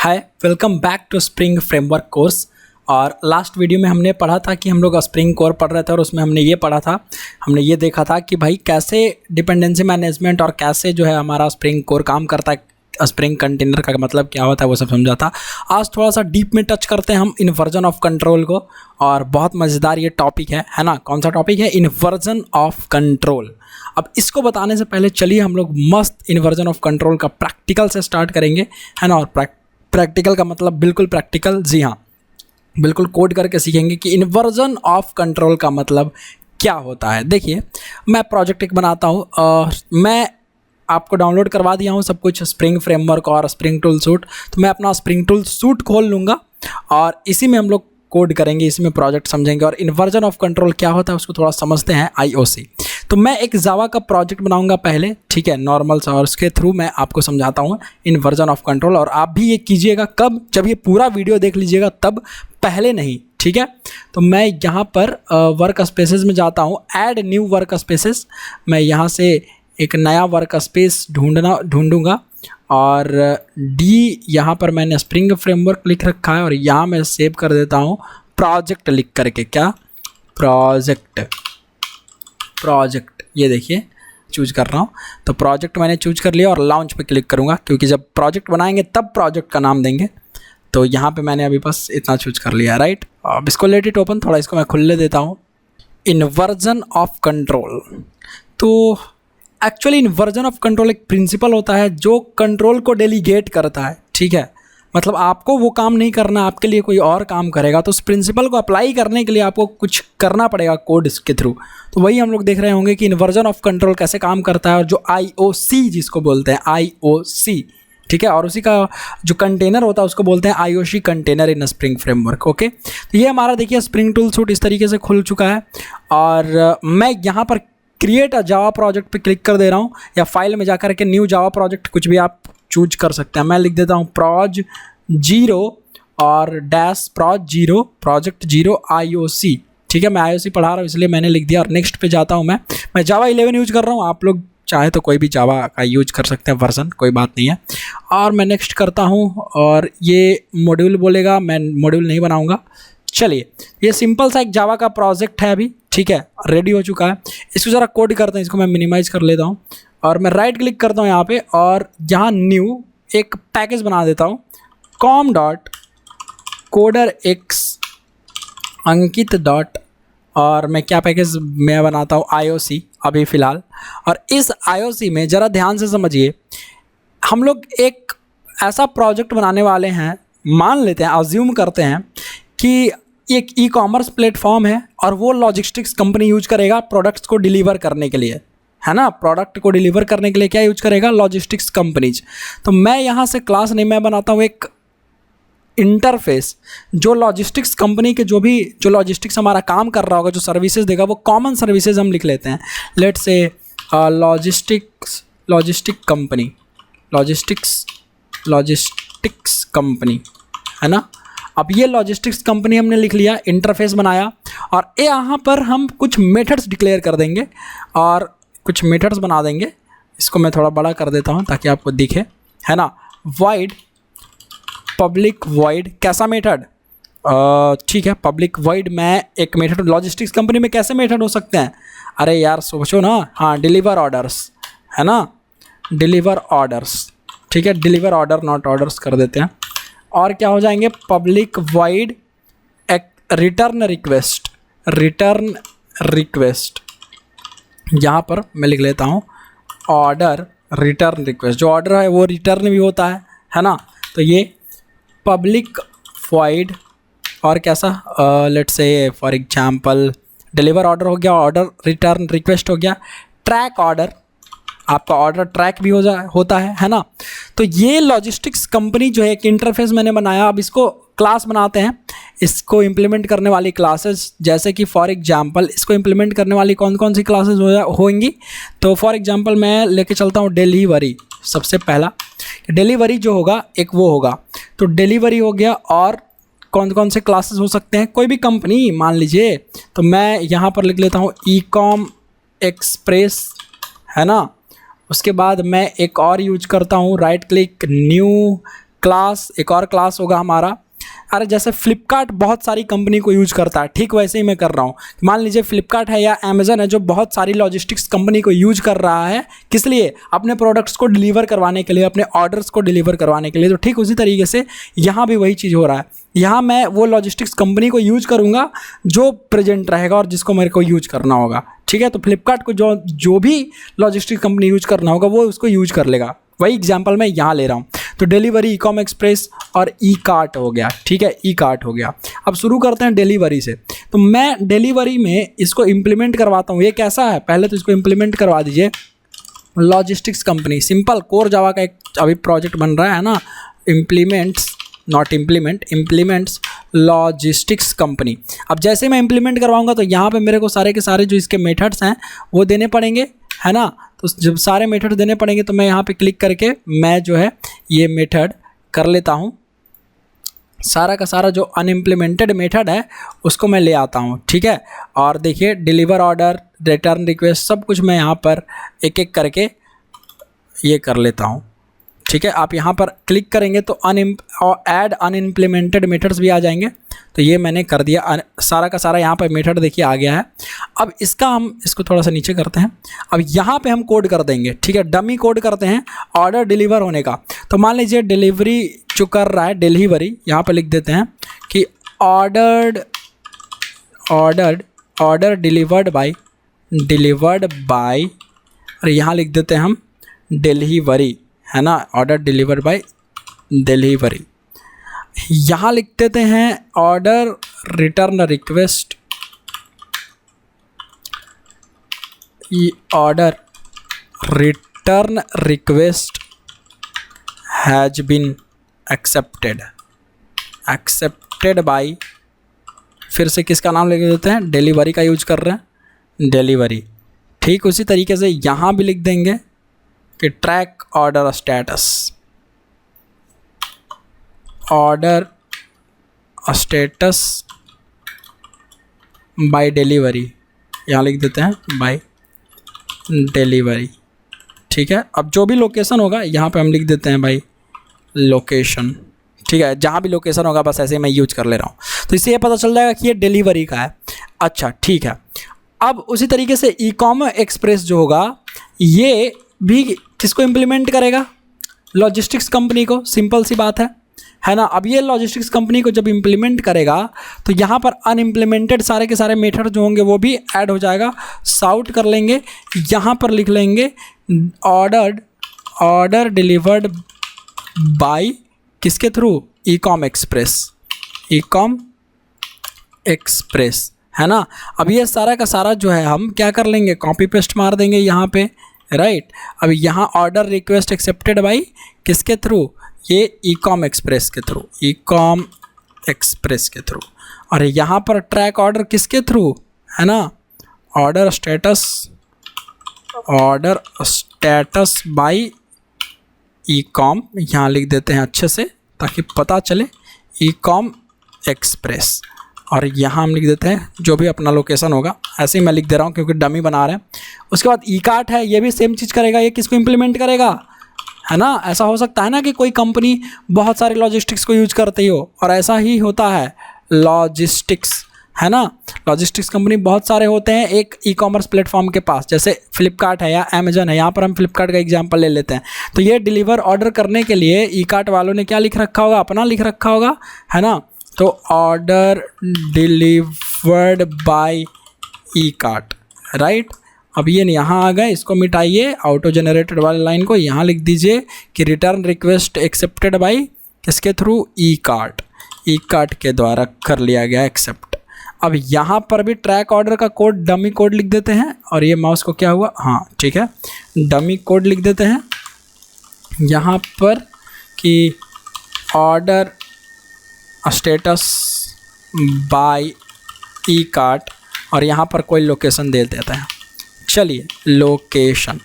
Hi, welcome back to Spring framework course. और last video में हमने पढ़ा था कि हम लोग स्प्रिंग कोर पढ़ रहे थे और उसमें हमने ये पढ़ा था, हमने ये देखा था कि भाई कैसे डिपेंडेंसी मैनेजमेंट और कैसे जो है हमारा स्प्रिंग कोर काम करता है, स्प्रिंग कंटेनर का मतलब क्या होता है वो सब समझा था। आज थोड़ा सा डीप में टच करते हैं हम इन्वर्जन ऑफ कंट्रोल को, और बहुत मज़ेदार ये टॉपिक है ना। कौन सा टॉपिक है? Inversion of control. अब इसको बताने से पहले चलिए हम लोग मस्त इन्वर्जन ऑफ कंट्रोल का प्रैक्टिकल से स्टार्ट करेंगे, है ना। और प्रैक्टिकल का मतलब बिल्कुल प्रैक्टिकल, जी हाँ, बिल्कुल कोड करके सीखेंगे कि इन्वर्जन ऑफ कंट्रोल का मतलब क्या होता है। देखिए, मैं प्रोजेक्ट एक बनाता हूँ, मैं आपको डाउनलोड करवा दिया हूँ सब कुछ, स्प्रिंग फ्रेमवर्क और स्प्रिंग टूल सूट। तो मैं अपना स्प्रिंग टूल सूट खोल लूँगा और इसी में हम लोग कोड करेंगे, इसी में प्रोजेक्ट समझेंगे। और इन्वर्जन ऑफ कंट्रोल क्या होता है उसको थोड़ा समझते हैं, IOC। तो मैं एक जावा का प्रोजेक्ट बनाऊंगा पहले, ठीक है, नॉर्मल सा, और उसके थ्रू मैं आपको समझाता हूँ इन्वर्जन ऑफ कंट्रोल। और आप भी ये कीजिएगा कब? जब ये पूरा वीडियो देख लीजिएगा तब, पहले नहीं, ठीक है। तो मैं यहाँ पर वर्क स्पेसेस में जाता हूँ, ऐड न्यू वर्क स्पेसेस। मैं यहाँ से एक नया वर्क स्पेस ढूंढूंगा और डी यहाँ पर मैंने स्प्रिंग फ्रेमवर्क लिख रखा है और यहाँ मैं सेव कर देता हूँ प्रोजेक्ट लिख करके। क्या? प्रोजेक्ट, ये देखिए चूज कर रहा हूँ। तो प्रोजेक्ट मैंने चूज कर लिया और लॉन्च पे क्लिक करूँगा, क्योंकि जब प्रोजेक्ट बनाएंगे तब प्रोजेक्ट का नाम देंगे। तो यहाँ पे मैंने अभी बस इतना चूज कर लिया, राइट। अब इसको लेट इट ओपन, थोड़ा इसको मैं खुले देता हूँ। इन्वर्जन ऑफ कंट्रोल, तो एक्चुअली इन्वर्जन ऑफ कंट्रोल एक प्रिंसिपल होता है जो कंट्रोल को डेलीगेट करता है, ठीक है। मतलब आपको वो काम नहीं करना, आपके लिए कोई और काम करेगा। तो उस प्रिंसिपल को अप्लाई करने के लिए आपको कुछ करना पड़ेगा कोड के थ्रू। तो वही हम लोग देख रहे होंगे कि इन्वर्जन ऑफ कंट्रोल कैसे काम करता है, और जो IOC जिसको बोलते हैं, IOC, ठीक है। और उसी का जो कंटेनर होता है उसको बोलते हैं IOC कंटेनर इन स्प्रिंग फ्रेमवर्क। ओके, तो ये हमारा देखिए स्प्रिंग टूल सूट इस तरीके से खुल चुका है। और मैं यहाँ पर क्रिएट अ जावा प्रोजेक्ट पे क्लिक कर दे रहा हूँ, या फाइल में जाकर के न्यू जावा प्रोजेक्ट कुछ भी आप चूज कर सकते हैं। मैं लिख देता हूँ proj 0 और -proj 0 प्रोजेक्ट 0 IOC, ठीक है। मैं IOC पढ़ा रहा हूँ इसलिए मैंने लिख दिया। और नेक्स्ट पे जाता हूँ। मैं जावा 11 यूज कर रहा हूँ, आप लोग चाहे तो कोई भी जावा का यूज कर सकते हैं वर्जन, कोई बात नहीं है। और मैं नेक्स्ट करता हूँ और ये मॉड्यूल बोलेगा, मैं मॉड्यूल नहीं बनाऊँगा। चलिए, ये सिंपल सा एक जावा का प्रोजेक्ट है अभी, ठीक है, रेडी हो चुका है। इसको ज़रा कोड करते हैं, इसको मैं मिनिमाइज कर लेता हूँ और मैं राइट क्लिक करता हूँ यहाँ पे, और यहाँ न्यू एक पैकेज बना देता हूँ, com.coderx अंकित डॉट, और मैं क्या पैकेज मैं बनाता हूँ, IOC अभी फ़िलहाल। और इस IOC में ज़रा ध्यान से समझिए, हम लोग एक ऐसा प्रोजेक्ट बनाने वाले हैं, मान लेते हैं, अज्यूम करते हैं कि एक ई-कॉमर्स प्लेटफॉर्म है और वो लॉजिस्टिक्स कंपनी यूज करेगा प्रोडक्ट्स को डिलीवर करने के लिए, है ना। प्रोडक्ट को डिलीवर करने के लिए क्या यूज करेगा? Logistics companies. तो मैं यहाँ से क्लास नहीं, मैं बनाता हूँ एक इंटरफेस जो लॉजिस्टिक्स कंपनी के जो लॉजिस्टिक्स हमारा काम कर रहा होगा, जो सर्विसेज देगा, वो कॉमन सर्विसेज हम लिख लेते हैं। लेट्स से लॉजिस्टिक्स कंपनी, है ना। अब ये लॉजिस्टिक्स कंपनी हमने लिख लिया, इंटरफेस बनाया, और यहाँ पर हम कुछ मेथड्स डिक्लेयर कर देंगे और कुछ मेथड्स बना देंगे। इसको मैं थोड़ा बड़ा कर देता हूँ ताकि आपको दिखे, है ना। वॉइड, पब्लिक वॉइड, कैसा मेथड? ठीक है, पब्लिक वॉइड। मैं एक मेथड लॉजिस्टिक्स कंपनी में कैसे मेथड हो सकते हैं? अरे यार सोचो ना, हाँ, डिलीवर ऑर्डर्स, है ना, डिलीवर ऑर्डर्स, ठीक है, डिलीवर ऑर्डर नॉट ऑर्डर्स कर देते हैं। और क्या हो जाएंगे? पब्लिक वॉइड रिटर्न रिक्वेस्ट, यहाँ पर मैं लिख लेता हूँ ऑर्डर रिटर्न रिक्वेस्ट। जो ऑर्डर है वो रिटर्न भी होता है ना। तो ये पब्लिक वॉइड, और कैसा, let's say for example deliver order हो गया, ऑर्डर रिटर्न रिक्वेस्ट हो गया, ट्रैक ऑर्डर, आपका ऑर्डर ट्रैक भी होता है ना। तो ये लॉजिस्टिक्स कंपनी जो है एक इंटरफेस मैंने बनाया। अब इसको क्लास बनाते हैं, इसको इम्प्लीमेंट करने वाली क्लासेस, जैसे कि फॉर एग्जांपल इसको इम्प्लीमेंट करने वाली कौन कौन सी क्लासेस होंगी। तो फॉर एग्जांपल मैं लेके चलता हूँ डिलीवरी। सबसे पहला डिलीवरी जो होगा एक वो होगा, तो डिलीवरी हो गया। और कौन कौन से क्लासेस हो सकते हैं? कोई भी कंपनी मान लीजिए, तो मैं यहाँ पर लिख लेता हूँ ई-कॉम एक्सप्रेस, है ना। उसके बाद मैं एक और यूज करता हूँ, राइट क्लिक, न्यू क्लास, एक और क्लास होगा हमारा। अरे जैसे फ्लिपकार्ट बहुत सारी कंपनी को यूज करता है, ठीक वैसे ही मैं कर रहा हूँ। मान लीजिए फ्लिपकार्ट है या अमेज़न है जो बहुत सारी लॉजिस्टिक्स कंपनी को यूज कर रहा है, किस लिए? अपने प्रोडक्ट्स को डिलीवर करवाने के लिए, अपने ऑर्डर्स को डिलीवर करवाने के लिए। तो ठीक उसी तरीके से यहाँ भी वही चीज़ हो रहा है। यहाँ मैं वो लॉजिस्टिक्स कंपनी को यूज करूँगा जो प्रेजेंट रहेगा और जिसको मेरे को यूज करना होगा, ठीक है। तो फ्लिपकार्ट को जो भी लॉजिस्टिक्स कंपनी यूज करना होगा वो उसको यूज कर लेगा। वही एग्जाम्पल मैं यहाँ ले रहा हूँ। तो डिलीवरी, ई-कॉम एक्सप्रेस और ई कार्ट हो गया, ठीक है, ई कार्ट हो गया। अब शुरू करते हैं डिलीवरी से। तो मैं डिलीवरी में इसको इम्प्लीमेंट करवाता हूँ। ये कैसा है, पहले तो इसको इम्प्लीमेंट करवा दीजिए। Logistics company, simple core Java का एक अभी प्रोजेक्ट बन रहा है ना, इम्प्लीमेंट्स लॉजिस्टिक्स कंपनी। अब जैसे मैं इम्प्लीमेंट करवाऊंगा तो यहाँ पे मेरे को सारे के सारे जो इसके मेथड्स हैं वो देने पड़ेंगे, है ना। तो जब सारे मेथड देने पड़ेंगे तो मैं यहाँ पे क्लिक करके मैं जो है ये मेथड कर लेता हूँ। सारा का सारा जो अनइम्प्लीमेंटेड मेथड है उसको मैं ले आता हूँ, ठीक है। और देखिए डिलीवर ऑर्डर, रिटर्न रिक्वेस्ट, सब कुछ मैं यहाँ पर एक एक करके ये कर लेता हूँ, ठीक है। आप यहाँ पर क्लिक करेंगे तो ऐड अनइम्प्लीमेंटेड मेथड्स भी आ जाएंगे। तो ये मैंने कर दिया, सारा का सारा यहाँ पर मेथड देखिए आ गया है। अब इसका हम इसको थोड़ा सा नीचे करते हैं। अब यहाँ पे हम कोड कर देंगे, ठीक है, डमी कोड करते हैं ऑर्डर डिलीवर होने का। तो मान लीजिए डिलीवरी जो कर रहा है, डिलीवरी, यहाँ पर लिख देते हैं कि ऑर्डर डिलीवर्ड बाय और यहाँ लिख देते हैं हम डिलीवरी, है ना, ऑर्डर डिलीवर्ड बाय डिलीवरी। यहाँ लिख देते हैं order return request, order return request has been accepted by, फिर से किसका नाम लिख देते हैं, डिलीवरी का यूज कर रहे हैं, डिलीवरी। ठीक उसी तरीके से यहाँ भी लिख देंगे कि track order status, order status bye delivery, यहाँ लिख देते हैं बाय डिलीवरी, ठीक है। अब जो भी लोकेशन होगा यहाँ पे हम लिख देते हैं बाय लोकेशन, ठीक है। जहाँ भी लोकेशन होगा बस ऐसे मैं यूज कर ले रहा हूँ। तो इससे ये पता चल जाएगा कि ये डिलीवरी का है। अच्छा ठीक है। अब उसी तरीके से ई-कॉम एक्सप्रेस जो होगा ये भी किसको इम्प्लीमेंट करेगा, लॉजिस्टिक्स कंपनी को। सिंपल सी बात है ना। अब ये लॉजिस्टिक्स कंपनी को जब इम्प्लीमेंट करेगा तो यहाँ पर अनइम्प्लीमेंटेड सारे के सारे मेथड जो होंगे वो भी ऐड हो जाएगा। सॉर्ट कर लेंगे, यहाँ पर लिख लेंगे ऑर्डर डिलीवर्ड बाय किसके through, e-com express, e-com express, है ना। अब ये सारा का सारा जो है हम क्या कर लेंगे, कॉपी पेस्ट मार देंगे यहाँ पे, राइट। अब यहाँ ऑर्डर रिक्वेस्ट एक्सेप्टेड बाय किसके थ्रू, ये ई-कॉम एक्सप्रेस के थ्रू, ई-कॉम एक्सप्रेस के थ्रू। और यहाँ पर ट्रैक ऑर्डर किसके थ्रू, है ना, ऑर्डर स्टेटस बाय ई-कॉम, यहाँ लिख देते हैं अच्छे से ताकि पता चले, ई-कॉम एक्सप्रेस। और यहाँ हम लिख देते हैं जो भी अपना लोकेशन होगा, ऐसे ही मैं लिख दे रहा हूँ क्योंकि डमी बना रहे हैं। उसके बाद ई कार्ट है, ये भी सेम चीज़ करेगा। ये किसको इम्प्लीमेंट करेगा, है ना। ऐसा हो सकता है ना कि कोई कंपनी बहुत सारे लॉजिस्टिक्स को यूज करती हो, और ऐसा ही होता है लॉजिस्टिक्स, है ना। लॉजिस्टिक्स कंपनी बहुत सारे होते हैं एक ई कॉमर्स प्लेटफॉर्म के पास, जैसे फ्लिपकार्ट है या अमेजन है। यहाँ पर हम फ्लिपकार्ट का एग्जांपल ले लेते हैं। तो ये डिलीवर ऑर्डर करने के लिए ई कार्ट वालों ने क्या लिख रखा होगा, अपना लिख रखा होगा, है ना। तो order delivered by e cart, right. अब ये यहाँ आ गए, इसको मिटाइए, ऑटो जनरेटेड वाली लाइन को यहाँ लिख दीजिए कि रिटर्न रिक्वेस्ट एक्सेप्टेड बाय किसके थ्रू, ई कार्ट के द्वारा कर लिया गया एक्सेप्ट। अब यहाँ पर भी ट्रैक ऑर्डर का कोड, डमी कोड लिख देते हैं। और ये माउस को क्या हुआ, हाँ ठीक है, डमी कोड लिख देते हैं यहाँ पर कि order status by e cart, और यहाँ पर कोई लोकेशन दे देते हैं। चलिए लोकेशन।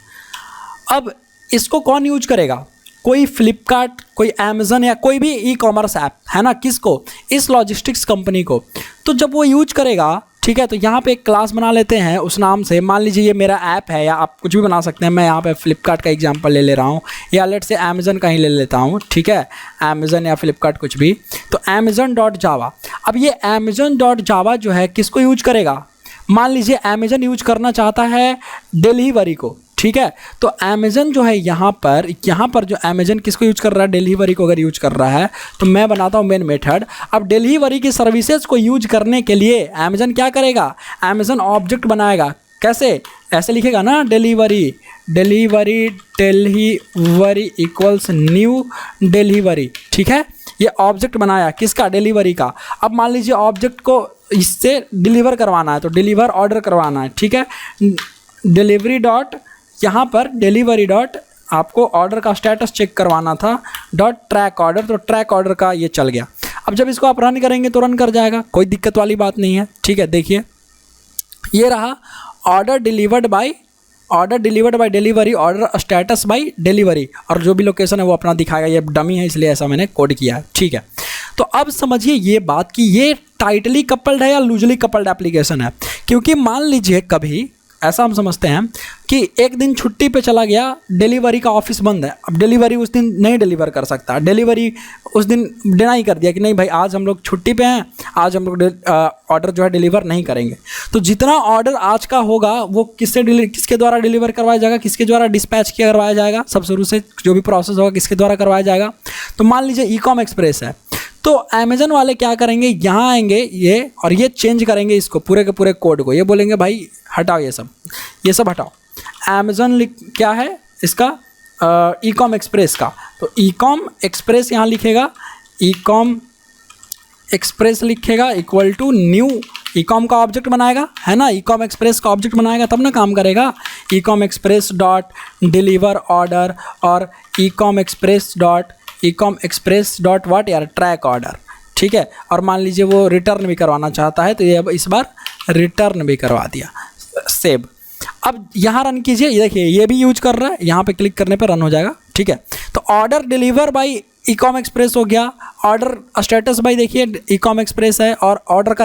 अब इसको कौन यूज करेगा, कोई फ्लिपकार्ट, कोई अमेज़न या कोई भी ई कॉमर्स ऐप, है ना। किसको, इस लॉजिस्टिक्स कंपनी को। तो जब वो यूज करेगा, ठीक है। तो यहाँ पे एक क्लास बना लेते हैं उस नाम से, मान लीजिए ये मेरा ऐप है, या आप कुछ भी बना सकते हैं। मैं यहाँ पे फ्लिपकार्ट का एग्जांपल ले रहा हूँ, या लेट से अमेज़न का ही ले लेता हूँ, ठीक है, अमेज़न या फ्लिपकार्ट कुछ भी। तो amazon.java, अब ये amazon.java जो है किसको यूज करेगा, मान लीजिए अमेज़न यूज करना चाहता है डिलीवरी को, ठीक है। तो अमेज़न जो है यहाँ पर जो अमेज़न किसको यूज कर रहा है, डिलीवरी को अगर यूज कर रहा है, तो मैं बनाता हूँ मेन मेथड। अब डिलीवरी की सर्विसेज को यूज करने के लिए अमेज़न क्या करेगा, अमेज़न ऑब्जेक्ट बनाएगा। कैसे, ऐसे लिखेगा ना, डिलीवरी इक्वल्स न्यू डिलीवरी, ठीक है। ये ऑब्जेक्ट बनाया किसका, डिलीवरी का। अब मान लीजिए ऑब्जेक्ट को इससे डिलीवर करवाना है, तो डिलीवर ऑर्डर करवाना है, ठीक है। डिलीवरी डॉट, यहाँ पर डिलीवरी डॉट आपको ऑर्डर का स्टेटस चेक करवाना था, डॉट ट्रैक ऑर्डर, तो ट्रैक ऑर्डर का ये चल गया। अब जब इसको आप रन करेंगे तो रन कर जाएगा, कोई दिक्कत वाली बात नहीं है, ठीक है। देखिए ये रहा order delivered bye delivery, order status bye delivery, और जो भी लोकेशन है वो अपना दिखाएगा। ये डमी है इसलिए ऐसा मैंने कोड किया है, ठीक है। तो अब समझिए ये बात कि ये टाइटली कपल्ड है या लूजली कपल्ड एप्लीकेशन है। क्योंकि मान लीजिए कभी ऐसा हम समझते हैं कि एक दिन छुट्टी पे चला गया, डिलीवरी का ऑफिस बंद है, अब डिलीवरी उस दिन नहीं डिलीवर कर सकता, डिलीवरी उस दिन डिनाई कर दिया कि नहीं भाई आज हम लोग छुट्टी पे हैं, आज हम लोग ऑर्डर जो है डिलीवर नहीं करेंगे। तो जितना ऑर्डर आज का होगा वो किसके द्वारा डिलीवर करवाया जाएगा, किसके द्वारा डिस्पैच किया करवाया जाएगा, सब शुरू से जो भी प्रोसेस होगा किसके द्वारा करवाया जाएगा। तो मान लीजिए ई-कॉम एक्सप्रेस है, तो अमेज़न वाले क्या करेंगे, यहाँ आएंगे ये और ये चेंज करेंगे इसको पूरे के पूरे कोड को। ये बोलेंगे भाई हटाओ ये सब हटाओ। अमेज़न क्या है इसका, ई-कॉम एक्सप्रेस का, तो ई-कॉम एक्सप्रेस यहाँ लिखेगा, ई-कॉम एक्सप्रेस लिखेगा इक्वल टू न्यू, ई-कॉम का ऑब्जेक्ट बनाएगा, है ना, ई-कॉम एक्सप्रेस का ऑब्जेक्ट बनाएगा तब ना काम करेगा। E-com express dot deliver order और ई-कॉम एक्सप्रेस डॉट व्हाट यार, ट्रैक ऑर्डर, ठीक है। और मान लीजिए वो रिटर्न भी करवाना चाहता है, तो ये अब इस बार रिटर्न भी करवा दिया, सेव। अब यहाँ रन कीजिए, ये देखिए ये भी यूज कर रहा है, यहाँ पे क्लिक करने पर रन हो जाएगा, ठीक है। तो order deliver by Ecom express हो गया, ऑर्डर स्टेटस बाय देखिए ई-कॉम एक्सप्रेस है, और ऑर्डर का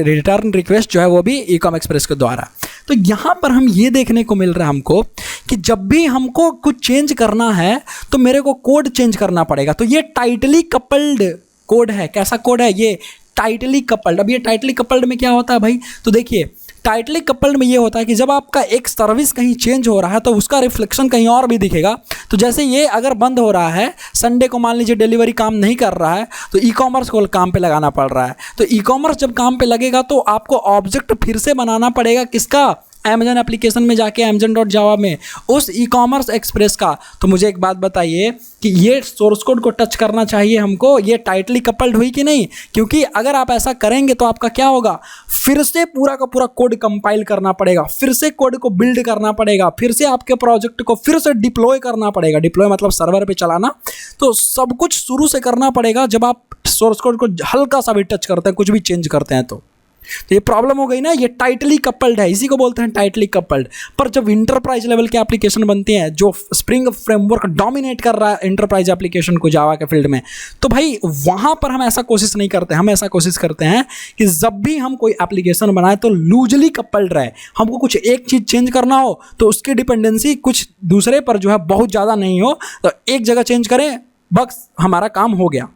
रिटर्न रिक्वेस्ट जो है वो भी ई-कॉम एक्सप्रेस के द्वारा। तो यहाँ पर हम ये देखने को मिल रहा है हमको कि जब भी हमको कुछ चेंज करना है तो मेरे को कोड चेंज करना पड़ेगा। तो ये टाइटली कपल्ड कोड है। कैसा कोड है ये, टाइटली कपल्ड। अब ये टाइटली कपल्ड में क्या होता है भाई, तो देखिए टाइटली कपल्ड में ये होता है कि जब आपका एक सर्विस कहीं चेंज हो रहा है तो उसका रिफ्लेक्शन कहीं और भी दिखेगा। तो जैसे ये अगर बंद हो रहा है, संडे को मान लीजिए डिलीवरी काम नहीं कर रहा है, तो ई कॉमर्स को काम पे लगाना पड़ रहा है। तो ई कॉमर्स जब काम पे लगेगा तो आपको ऑब्जेक्ट फिर से बनाना पड़ेगा, किसका, अमेज़न एप्लीकेशन में जाके amazon.java में उस ई कॉमर्स एक्सप्रेस का। तो मुझे एक बात बताइए कि ये सोर्स कोड को टच करना चाहिए हमको, ये टाइटली कपल्ड हुई कि नहीं? क्योंकि अगर आप ऐसा करेंगे तो आपका क्या होगा, फिर से पूरा का पूरा कोड कंपाइल करना पड़ेगा, फिर से कोड को बिल्ड करना पड़ेगा, फिर से आपके प्रोजेक्ट को फिर से डिप्लॉय करना पड़ेगा। डिप्लॉय मतलब सर्वर पे चलाना, तो सब कुछ शुरू से करना पड़ेगा जब आप सोर्स कोड को हल्का सा भी टच करते हैं, कुछ भी चेंज करते हैं तो ये प्रॉब्लम हो गई ना। ये टाइटली कपल्ड है, इसी को बोलते हैं टाइटली कपल्ड। पर जब इंटरप्राइज लेवल के एप्लीकेशन बनते हैं, जो स्प्रिंग फ्रेमवर्क डोमिनेट कर रहा है इंटरप्राइज एप्लीकेशन को जावा के फील्ड में, तो भाई वहाँ पर हम ऐसा कोशिश नहीं करते। हम ऐसा कोशिश करते हैं कि जब भी हम कोई एप्लीकेशन बनाए तो लूजली कपल्ड रहे। हमको कुछ एक चीज़ चेंज करना हो तो उसकी डिपेंडेंसी कुछ दूसरे पर जो है बहुत ज़्यादा नहीं हो, तो एक जगह चेंज करें, बस हमारा काम हो गया।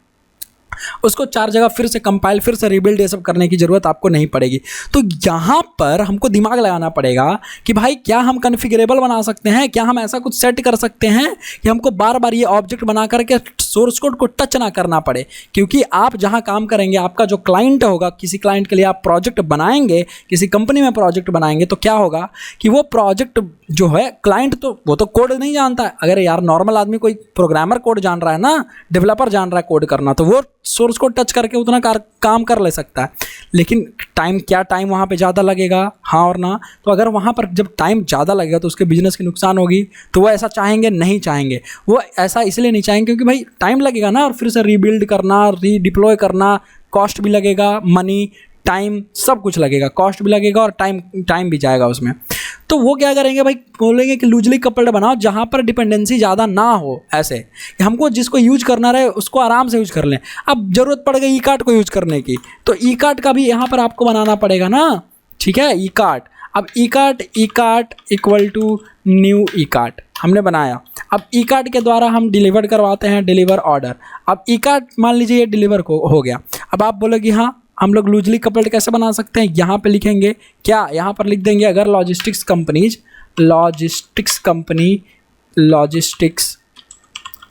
उसको 4 जगह फिर से कंपाइल, फिर से रिबिल्ड, ये सब करने की ज़रूरत आपको नहीं पड़ेगी। तो यहाँ पर हमको दिमाग लगाना पड़ेगा कि भाई क्या हम कॉन्फ़िगरेबल बना सकते हैं, क्या हम ऐसा कुछ सेट कर सकते हैं कि हमको बार बार ये ऑब्जेक्ट बना करके सोर्स कोड को टच ना करना पड़े। क्योंकि आप जहाँ काम करेंगे, आपका जो क्लाइंट होगा, किसी क्लाइंट के लिए आप प्रोजेक्ट बनाएंगे, किसी कंपनी में प्रोजेक्ट बनाएंगे, तो क्या होगा कि वो प्रोजेक्ट जो है, क्लाइंट तो वो तो कोड नहीं जानता है। अगर यार नॉर्मल आदमी कोई प्रोग्रामर कोड जान रहा है ना, डेवलपर जान रहा है कोड करना, तो वो सोर्स कोड टच करके उतना काम कर ले सकता है। लेकिन टाइम वहाँ पे ज़्यादा लगेगा, हाँ और ना। तो अगर वहाँ पर जब टाइम ज़्यादा लगेगा तो उसके बिजनेस की नुकसान होगी। तो वो ऐसा चाहेंगे, नहीं चाहेंगे। वो ऐसा इसलिए नहीं चाहेंगे क्योंकि भाई टाइम लगेगा ना, और फिर से रीबिल्ड करना, रीडिप्लॉय करना, कॉस्ट भी लगेगा, मनी, टाइम, सब कुछ लगेगा, कॉस्ट भी लगेगा और टाइम भी जाएगा उसमें। तो वो क्या करेंगे भाई, बोलेंगे कि लूजली कपल्ड बनाओ जहाँ पर डिपेंडेंसी ज़्यादा ना हो, ऐसे हमको जिसको यूज करना रहे उसको आराम से यूज कर लें। अब ज़रूरत पड़ गई ई कार्ट को यूज करने की, तो ई कार्ट का भी यहाँ पर आपको बनाना पड़ेगा ना, ठीक है, ई कार्ट। अब Ekart equal to new Ekart हमने बनाया। अब ई कार्ट के द्वारा हम डिलीवर करवाते हैं, डिलीवर ऑर्डर। अब ई कार्ट मान लीजिए ये डिलीवर हो गया। अब आप बोलोगे हाँ हम लोग लूजली कपल्ड कैसे बना सकते हैं, यहाँ पे लिखेंगे क्या, यहाँ पर लिख देंगे अगर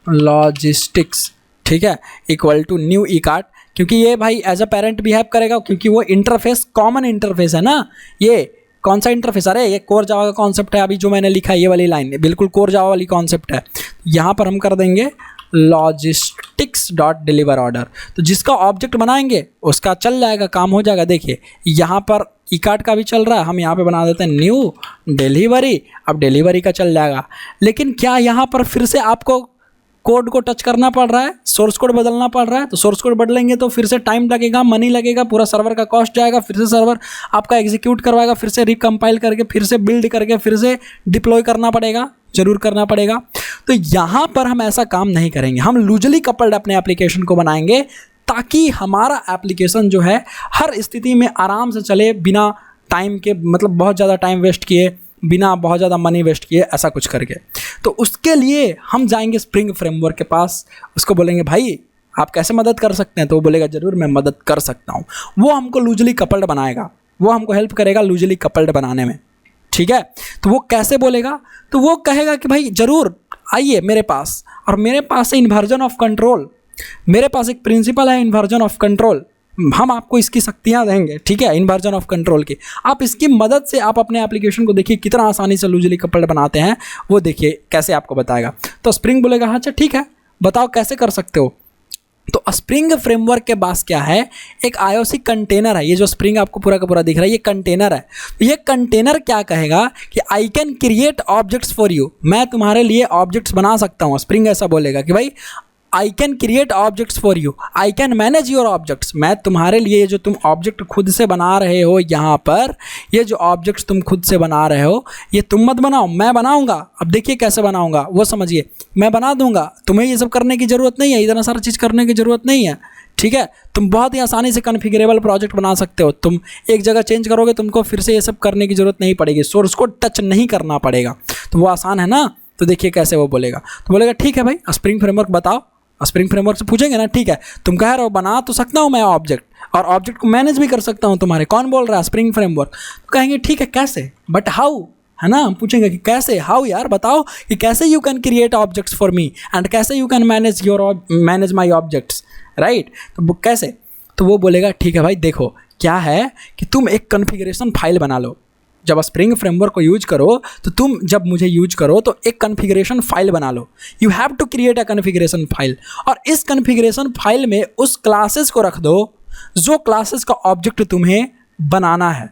लॉजिस्टिक्स ठीक है, equal to new Ekart, क्योंकि ये भाई एज अ पेरेंट बिहेव करेगा, क्योंकि वो इंटरफेस कॉमन इंटरफेस है ना। ये कौन सा इंटरफेस, अरे ये कोर जावा का कॉन्सेप्ट है, अभी जो मैंने लिखा है ये वाली लाइन बिल्कुल कोर जावा वाली कॉन्सेप्ट है। यहाँ पर हम कर देंगे लॉजिस्टिक्स डॉट डिलीवर ऑर्डर, तो जिसका ऑब्जेक्ट बनाएंगे उसका चल जाएगा, काम हो जाएगा। देखिए यहाँ पर ई कार्ट का भी चल रहा है, हम यहाँ पे बना देते हैं न्यू डिलीवरी, अब डिलीवरी का चल जाएगा। लेकिन क्या यहाँ पर फिर से आपको कोड को टच करना पड़ रहा है, सोर्स कोड बदलना पड़ रहा है? तो सोर्स कोड बदलेंगे तो फिर से टाइम लगेगा, मनी लगेगा, पूरा सर्वर का कॉस्ट जाएगा, फिर से सर्वर आपका एग्जीक्यूट करवाएगा, फिर से रिकम्पाइल करके, फिर से बिल्ड करके, फिर से डिप्लॉय करना पड़ेगा, जरूर करना पड़ेगा। तो यहाँ पर हम ऐसा काम नहीं करेंगे, हम लूजली कपल्ड अपने एप्लीकेशन को बनाएंगे ताकि हमारा एप्लीकेशन जो है हर स्थिति में आराम से चले, बिना टाइम के, मतलब बहुत ज़्यादा टाइम वेस्ट किए, बिना बहुत ज़्यादा मनी वेस्ट किए, ऐसा कुछ करके। तो उसके लिए हम जाएंगे स्प्रिंग फ्रेमवर्क के पास, उसको बोलेंगे भाई आप कैसे मदद कर सकते हैं, तो वो बोलेगा ज़रूर मैं मदद कर सकता हूँ। वो हमको लूजली कपल्ड बनाएगा, वो हमको हेल्प करेगा लूजली कपल्ड बनाने में, ठीक है। तो वो कैसे बोलेगा, तो वो कहेगा कि भाई ज़रूर आइए मेरे पास, और मेरे पास है इन्वर्जन ऑफ कंट्रोल, मेरे पास एक प्रिंसिपल है इन्वर्जन ऑफ कंट्रोल, हम आपको इसकी शक्तियाँ देंगे, ठीक है, इन्वर्जन ऑफ कंट्रोल की। आप इसकी मदद से आप अपने एप्लीकेशन को देखिए कितना आसानी से लूजली कपल्ड बनाते हैं, वो देखिए कैसे आपको बताएगा। तो स्प्रिंग बोलेगा हाँ अच्छा ठीक है, बताओ कैसे कर सकते हो। तो स्प्रिंग फ्रेमवर्क के पास क्या है, एक IOC कंटेनर है, ये जो स्प्रिंग आपको पूरा का पूरा दिख रहा है ये कंटेनर है। तो ये कंटेनर क्या कहेगा कि I can create objects for you, मैं तुम्हारे लिए ऑब्जेक्ट्स बना सकता हूँ। स्प्रिंग ऐसा बोलेगा कि भाई I can create objects for you, I can manage your objects, मैं तुम्हारे लिए जो तुम ऑब्जेक्ट खुद से बना रहे हो, यहाँ पर ये जो ऑब्जेक्ट्स तुम खुद से बना रहे हो ये तुम मत बनाओ, मैं बनाऊंगा। अब देखिए कैसे बनाऊंगा वो समझिए, मैं बना दूंगा, तुम्हें ये सब करने की ज़रूरत नहीं है, इतना सारा चीज़ करने की ज़रूरत नहीं है, ठीक है। तुम बहुत ही आसानी से कॉन्फ़िगरेबल प्रोजेक्ट बना सकते हो, तुम एक जगह चेंज करोगे तुमको फिर से ये सब करने की ज़रूरत नहीं पड़ेगी, सोर्स को टच नहीं करना पड़ेगा, तो वो आसान है ना। तो देखिए कैसे वो बोलेगा, तो बोलेगा ठीक है भाई स्प्रिंग फ्रेमवर्क बताओ। स्प्रिंग फ्रेमवर्क से पूछेंगे ना, ठीक है तुम कह रहे हो बना तो सकता हूँ मैं ऑब्जेक्ट, और ऑब्जेक्ट को मैनेज भी कर सकता हूँ तुम्हारे, कौन बोल रहा है स्प्रिंग फ्रेमवर्क। तो कहेंगे ठीक है कैसे, बट हाउ, है ना, हम पूछेंगे कि कैसे, हाउ यार बताओ कि कैसे you can create objects for me and कैसे you can manage my objects, right. तो कैसे, तो वो बोलेगा ठीक है भाई देखो क्या है कि तुम एक कॉन्फ़िगरेशन फाइल बना लो, जब स्प्रिंग फ्रेमवर्क को यूज करो तो तुम जब मुझे यूज करो तो एक कॉन्फ़िगरेशन फाइल बना लो, you have to create a configuration file, और इस कॉन्फ़िगरेशन फाइल में उस क्लासेस को रख दो जो क्लासेस का ऑब्जेक्ट तुम्हें बनाना है,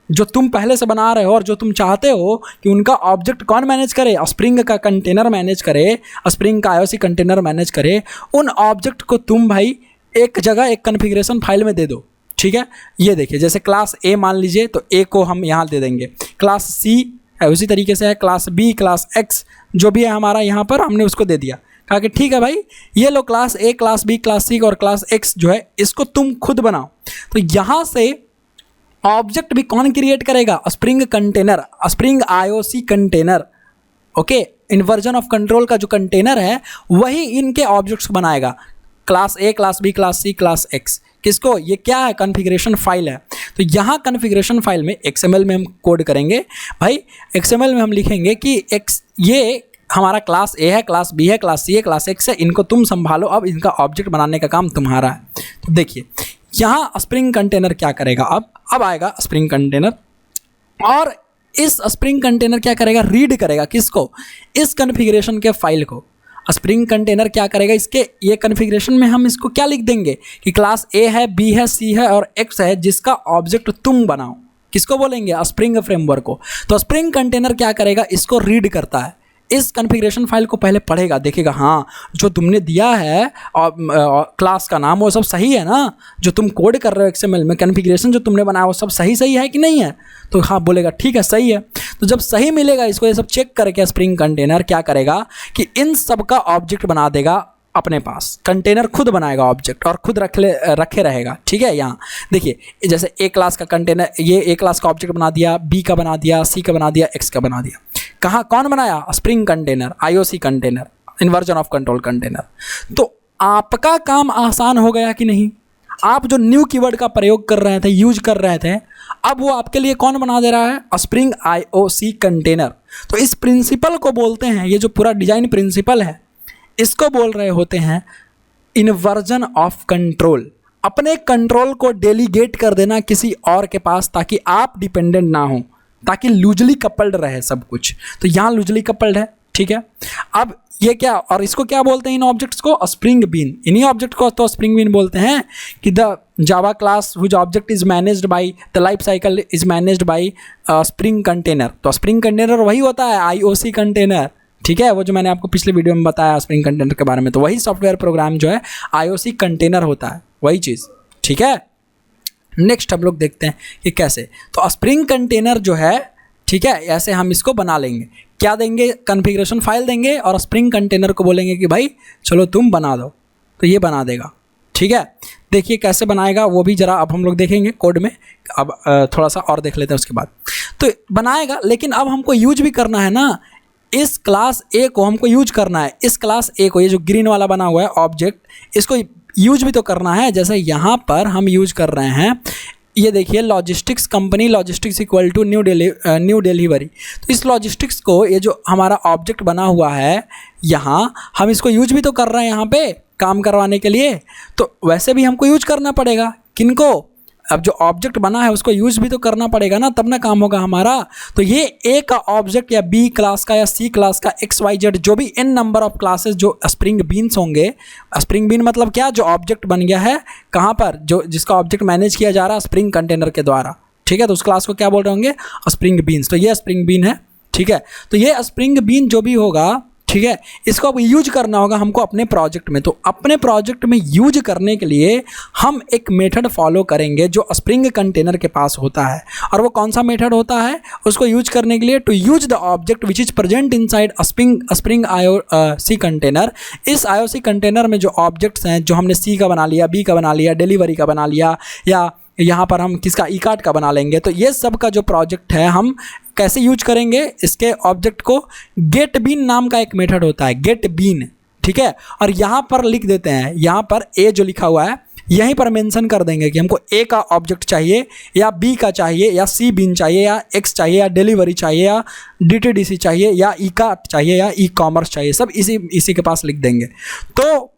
जो तुम पहले से बना रहे हो और जो तुम चाहते हो कि उनका ऑब्जेक्ट कौन मैनेज करे, स्प्रिंग का कंटेनर मैनेज करे, स्प्रिंग का IOC कंटेनर मैनेज करे। उन ऑब्जेक्ट को तुम भाई एक जगह एक कॉन्फ़िगरेशन फाइल में दे दो, ठीक है। ये देखिए जैसे क्लास A मान लीजिए तो A को हम यहाँ दे देंगे, क्लास C है उसी तरीके से है, क्लास B, क्लास X जो भी है हमारा यहाँ पर हमने उसको दे दिया, कहा कि ठीक है भाई ये लो class A, class B, class C और क्लास X जो है इसको तुम खुद बनाओ। तो यहाँ से ऑब्जेक्ट भी कौन क्रिएट करेगा, spring container, spring IOC container, okay. Inversion of control का जो कंटेनर है वही इनके ऑब्जेक्ट्स बनाएगा, class A, class B, class C, class X। किसको, ये क्या है कॉन्फ़िगरेशन फाइल है। तो यहाँ कॉन्फ़िगरेशन फाइल में XML में हम कोड करेंगे भाई, XML में हम लिखेंगे कि ये हमारा क्लास A है, क्लास B है, क्लास C है, क्लास X है, इनको तुम संभालो, अब इनका ऑब्जेक्ट बनाने का काम तुम्हारा है। तो देखिए यहाँ स्प्रिंग कंटेनर क्या करेगा, अब आएगा स्प्रिंग कंटेनर, और इस स्प्रिंग कंटेनर क्या करेगा, रीड करेगा किसको, इस कॉन्फ़िगरेशन के फाइल को। स्प्रिंग कंटेनर क्या करेगा, इसके ये कॉन्फ़िगरेशन में हम इसको क्या लिख देंगे कि क्लास A है, B है, C है और X है जिसका ऑब्जेक्ट तुम बनाओ, किसको बोलेंगे, स्प्रिंग फ्रेमवर्क को। तो स्प्रिंग कंटेनर क्या करेगा, इसको रीड करता है, इस कॉन्फ़िगरेशन फाइल को पहले पढ़ेगा, देखेगा हाँ जो तुमने दिया है और क्लास का नाम वो सब सही है ना, जो तुम कोड कर रहे हो एक्सएमएल में कॉन्फ़िगरेशन जो तुमने बनाया वो सब सही है कि नहीं है, तो हाँ बोलेगा ठीक है सही है। तो जब सही मिलेगा इसको ये सब चेक करके स्प्रिंग कंटेनर क्या करेगा कि इन सब का ऑब्जेक्ट बना देगा अपने पास, कंटेनर खुद बनाएगा ऑब्जेक्ट और खुद रखे रहेगा। ठीक है, यहाँ देखिए जैसे ए क्लास का कंटेनर, ये ए क्लास का ऑब्जेक्ट बना दिया, बी का बना दिया, सी का बना दिया, एक्स का बना दिया। कहाँ कौन बनाया? Spring container, IOC container, inversion of control container. तो आपका काम आसान हो गया कि नहीं? आप जो न्यू कीवर्ड का प्रयोग कर रहे थे, यूज कर रहे थे, अब वो आपके लिए कौन बना दे रहा है? Spring IOC container. तो इस प्रिंसिपल को बोलते हैं, ये जो पूरा डिजाइन प्रिंसिपल है इसको बोल रहे होते हैं इन्वर्जन ऑफ कंट्रोल। अपने कंट्रोल को डेलीगेट कर देना किसी और के पास ताकि आप डिपेंडेंट ना हो, ताकि लूजली कपल्ड रहे सब कुछ। तो यहाँ लूजली कपल्ड है। ठीक है, अब ये क्या, और इसको क्या बोलते हैं इन ऑब्जेक्ट्स को? Spring bean. इन्हीं ऑब्जेक्ट को तो स्प्रिंग बीन बोलते हैं कि the Java class whose object is managed by the life cycle is managed by Spring container. तो स्प्रिंग कंटेनर वही होता है आईओसी कंटेनर। ठीक है, वो जो मैंने आपको पिछले वीडियो में बताया स्प्रिंग कंटेनर के बारे में, तो वही सॉफ्टवेयर प्रोग्राम जो है आईओसी कंटेनर होता है, वही चीज़। ठीक है, नेक्स्ट हम लोग देखते हैं कि कैसे। तो स्प्रिंग कंटेनर जो है, ठीक है, ऐसे हम इसको बना लेंगे। क्या देंगे? कॉन्फ़िगरेशन फाइल देंगे और स्प्रिंग कंटेनर को बोलेंगे कि भाई चलो तुम बना दो, तो ये बना देगा। ठीक है, देखिए कैसे बनाएगा वो भी ज़रा अब हम लोग देखेंगे कोड में। अब थोड़ा सा और देख लेते हैं उसके बाद। तो बनाएगा, लेकिन अब हमको यूज भी करना है ना, इस क्लास ए को हमको यूज करना है। इस क्लास ए को, ये जो ग्रीन वाला बना हुआ है ऑब्जेक्ट, इसको यूज भी तो करना है। जैसे यहाँ पर हम यूज कर रहे हैं, ये देखिए logistics company, logistics equal to new delivery. तो इस लॉजिस्टिक्स को, ये जो हमारा ऑब्जेक्ट बना हुआ है यहाँ, हम इसको यूज भी तो कर रहे हैं यहाँ पे काम करवाने के लिए। तो वैसे भी हमको यूज करना पड़ेगा। किनको? अब जो ऑब्जेक्ट बना है उसको यूज भी तो करना पड़ेगा ना, तब ना काम होगा हमारा। तो ये ए का ऑब्जेक्ट या बी क्लास का या सी क्लास का XYZ जो भी n नंबर ऑफ क्लासेस जो स्प्रिंग बीन्स होंगे, स्प्रिंग बीन मतलब क्या? जो ऑब्जेक्ट बन गया है कहाँ पर, जो जिसका ऑब्जेक्ट मैनेज किया जा रहा है स्प्रिंग कंटेनर के द्वारा। ठीक है, तो उस क्लास को क्या बोल रहे होंगे? Spring beans. तो ये स्प्रिंग बीन है। ठीक है, तो ये स्प्रिंग बीन जो भी होगा, ठीक है, इसको अब यूज करना होगा हमको अपने प्रोजेक्ट में। तो अपने प्रोजेक्ट में यूज करने के लिए हम एक मेथड फॉलो करेंगे जो स्प्रिंग कंटेनर के पास होता है। और वो कौन सा मेथड होता है उसको यूज करने के लिए? To use the object which is present inside Spring IOC container. इस आईओसी कंटेनर में जो ऑब्जेक्ट्स हैं, जो हमने सी का बना लिया, बी का बना लिया, डिलीवरी का बना लिया, या यहाँ पर हम किसका ई कार्ड का बना लेंगे, तो ये सब का जो प्रोजेक्ट है हम कैसे यूज करेंगे? इसके ऑब्जेक्ट को गेट बीन नाम का एक मेथड होता है, गेट बीन। ठीक है, और यहाँ पर लिख देते हैं, यहाँ पर ए जो लिखा हुआ है यहीं पर मेंशन कर देंगे कि हमको ए का ऑब्जेक्ट चाहिए, या बी का चाहिए, या सी बीन चाहिए, या एक्स चाहिए, या डिलीवरी चाहिए, या DTDC चाहिए, या ई कार्ड चाहिए, या ई कॉमर्स चाहिए। सब इसी के पास लिख देंगे। तो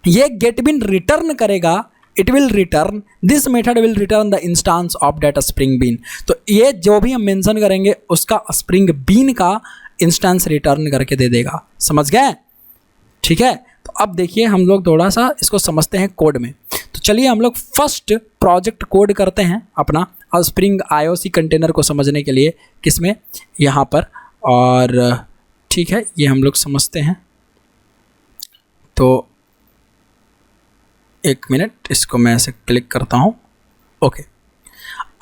ये गेट बीन रिटर्न करेगा, it will return, this method will return the instance of that Spring bean. तो ये जो भी हम मेंशन करेंगे उसका स्प्रिंग बीन का इंस्टांस रिटर्न करके दे देगा। समझ गए? ठीक है, तो अब देखिए हम लोग थोड़ा सा इसको समझते हैं कोड में। तो चलिए हम लोग फर्स्ट प्रोजेक्ट कोड करते हैं अपना स्प्रिंग आईओसी कंटेनर को समझने के लिए, किसमें? यहाँ पर। और ठीक है, ये हम लोग समझते हैं। तो एक मिनट, इसको मैं ऐसे क्लिक करता हूँ। ओके,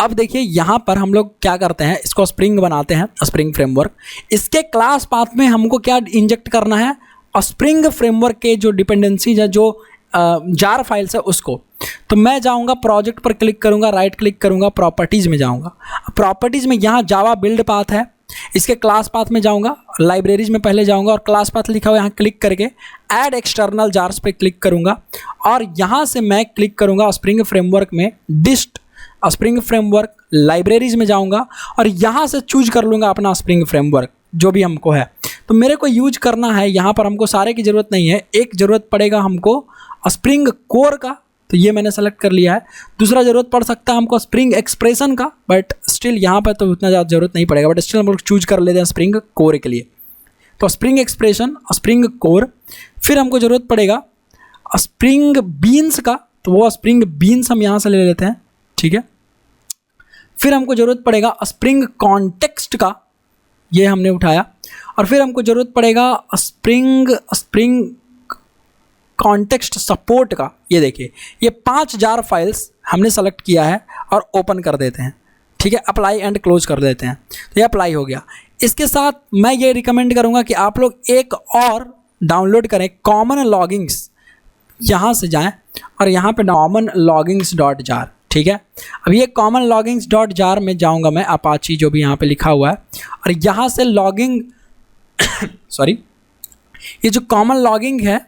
अब देखिए यहाँ पर हम लोग क्या करते हैं, इसको स्प्रिंग बनाते हैं, स्प्रिंग फ्रेमवर्क। इसके क्लास पाथ में हमको क्या इंजेक्ट करना है? स्प्रिंग फ्रेमवर्क के जो डिपेंडेंसीज है, जो जार फाइल्स है उसको। तो मैं जाऊँगा प्रोजेक्ट पर क्लिक करूँगा, राइट क्लिक करूँगा, प्रॉपर्टीज़ में जाऊँगा। प्रॉपर्टीज़ में यहाँ जावा बिल्ड पाथ है, इसके क्लास पाथ में जाऊँगा, लाइब्रेरीज में पहले जाऊँगा और क्लास पाथ लिखा हुआ यहाँ क्लिक करके ऐड एक्सटर्नल जार्स पे क्लिक करूँगा। और यहाँ से मैं क्लिक करूँगा स्प्रिंग फ्रेमवर्क में, डिस्ट स्प्रिंग फ्रेमवर्क लाइब्रेरीज में जाऊँगा और यहाँ से चूज कर लूँगा अपना स्प्रिंग फ्रेमवर्क जो भी हमको है। तो मेरे को यूज करना है, यहाँ पर हमको सारे की ज़रूरत नहीं है, एक ज़रूरत पड़ेगा हमको स्प्रिंग कोर का, तो ये मैंने सेलेक्ट कर लिया है। दूसरा ज़रूरत पड़ सकता है हमको स्प्रिंग एक्सप्रेशन का, बट स्टिल यहाँ पर तो उतना ज़्यादा ज़रूरत नहीं पड़ेगा, बट स्टिल हम लोग चूज कर लेते हैं स्प्रिंग कोर के लिए। तो स्प्रिंग एक्सप्रेशन, स्प्रिंग कोर। फिर हमको ज़रूरत पड़ेगा स्प्रिंग बीन्स का, तो वो स्प्रिंग बीन्स हम यहाँ से ले लेते हैं, ठीक है। फिर हमको ज़रूरत पड़ेगा स्प्रिंग कॉन्टेक्स्ट का, ये हमने उठाया। और फिर हमको ज़रूरत पड़ेगा स्प्रिंग कॉन्टेक्स्ट सपोर्ट का। ये देखिए, ये 5 जार फाइल्स हमने सेलेक्ट किया है और ओपन कर देते हैं, ठीक है, अप्लाई एंड क्लोज कर देते हैं। तो ये अप्लाई हो गया। इसके साथ मैं ये रिकमेंड करूँगा कि आप लोग एक और डाउनलोड करें, कॉमन लॉगिंग्स। यहाँ से जाएं और यहाँ पे कॉमन लॉगिंग्स डॉट जार, ठीक है। अब ये कॉमन लॉगिंग्स डॉट जार में जाऊँगा मैं, अपाची जो भी यहाँ पे लिखा हुआ है, और यहाँ से लॉगिंग सॉरी, ये जो कॉमन लॉगिंग है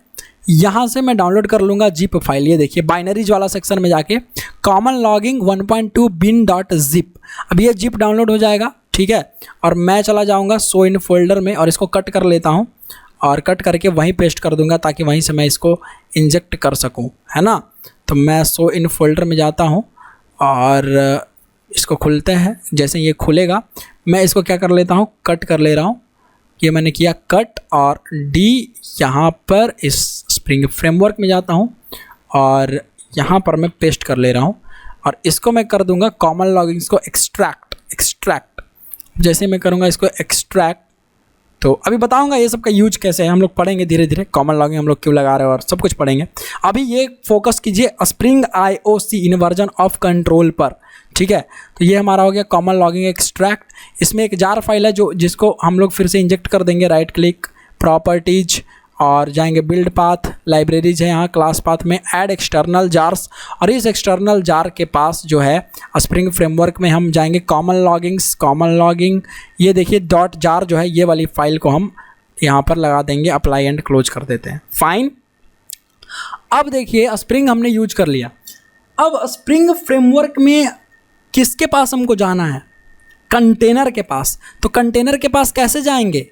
यहाँ से मैं डाउनलोड कर लूँगा जिप फाइल। ये देखिए, बाइनरीज वाला सेक्शन में जाके कॉमन लॉगिंग 1.2 bin.zip, अब ये जिप डाउनलोड हो जाएगा, ठीक है। और मैं चला जाऊँगा शो इन फोल्डर में और इसको कट कर लेता हूँ और कट करके वहीं पेस्ट कर दूँगा ताकि वहीं से मैं इसको इंजेक्ट कर सकूँ, है ना। तो मैं शो इन फोल्डर में जाता हूँ और इसको खुलते हैं। जैसे ये खुलेगा मैं इसको क्या कर लेता हूँ, कट कर ले रहा हूँ। ये मैंने किया कट, और डी यहाँ पर इस स्प्रिंग फ्रेमवर्क में जाता हूँ और यहाँ पर मैं पेस्ट कर ले रहा हूँ और इसको मैं कर दूँगा कॉमन लॉगिंग्स को एक्सट्रैक्ट। जैसे मैं करूँगा इसको एक्सट्रैक्ट, तो अभी बताऊँगा ये सब का यूज कैसे है, हम लोग पढ़ेंगे धीरे धीरे। कॉमन लॉगिंग हम लोग क्यों लगा रहे हैं और सब कुछ पढ़ेंगे। अभी ये फोकस कीजिए spring IOC in version of control पर, ठीक है। तो ये हमारा हो गया कॉमन लॉगिंग एक्सट्रैक्ट। इसमें एक जार फाइल है जिसको हम लोग फिर से इंजेक्ट कर देंगे। राइट क्लिक, प्रॉपर्टीज, और जाएंगे बिल्ड पाथ, लाइब्रेरीज है यहाँ, क्लास पाथ में ऐड एक्सटर्नल जार्स, और इस एक्सटर्नल जार के पास जो है स्प्रिंग फ्रेमवर्क में हम जाएंगे कॉमन लॉगिंग। ये देखिए डॉट जार जो है, ये वाली फाइल को हम यहाँ पर लगा देंगे, अप्लाई एंड क्लोज कर देते हैं। फाइन। अब देखिए स्प्रिंग हमने यूज कर लिया। अब स्प्रिंग फ्रेमवर्क में किसके पास हमको जाना है, कंटेनर के पास। तो कंटेनर के पास कैसे जाएंगे,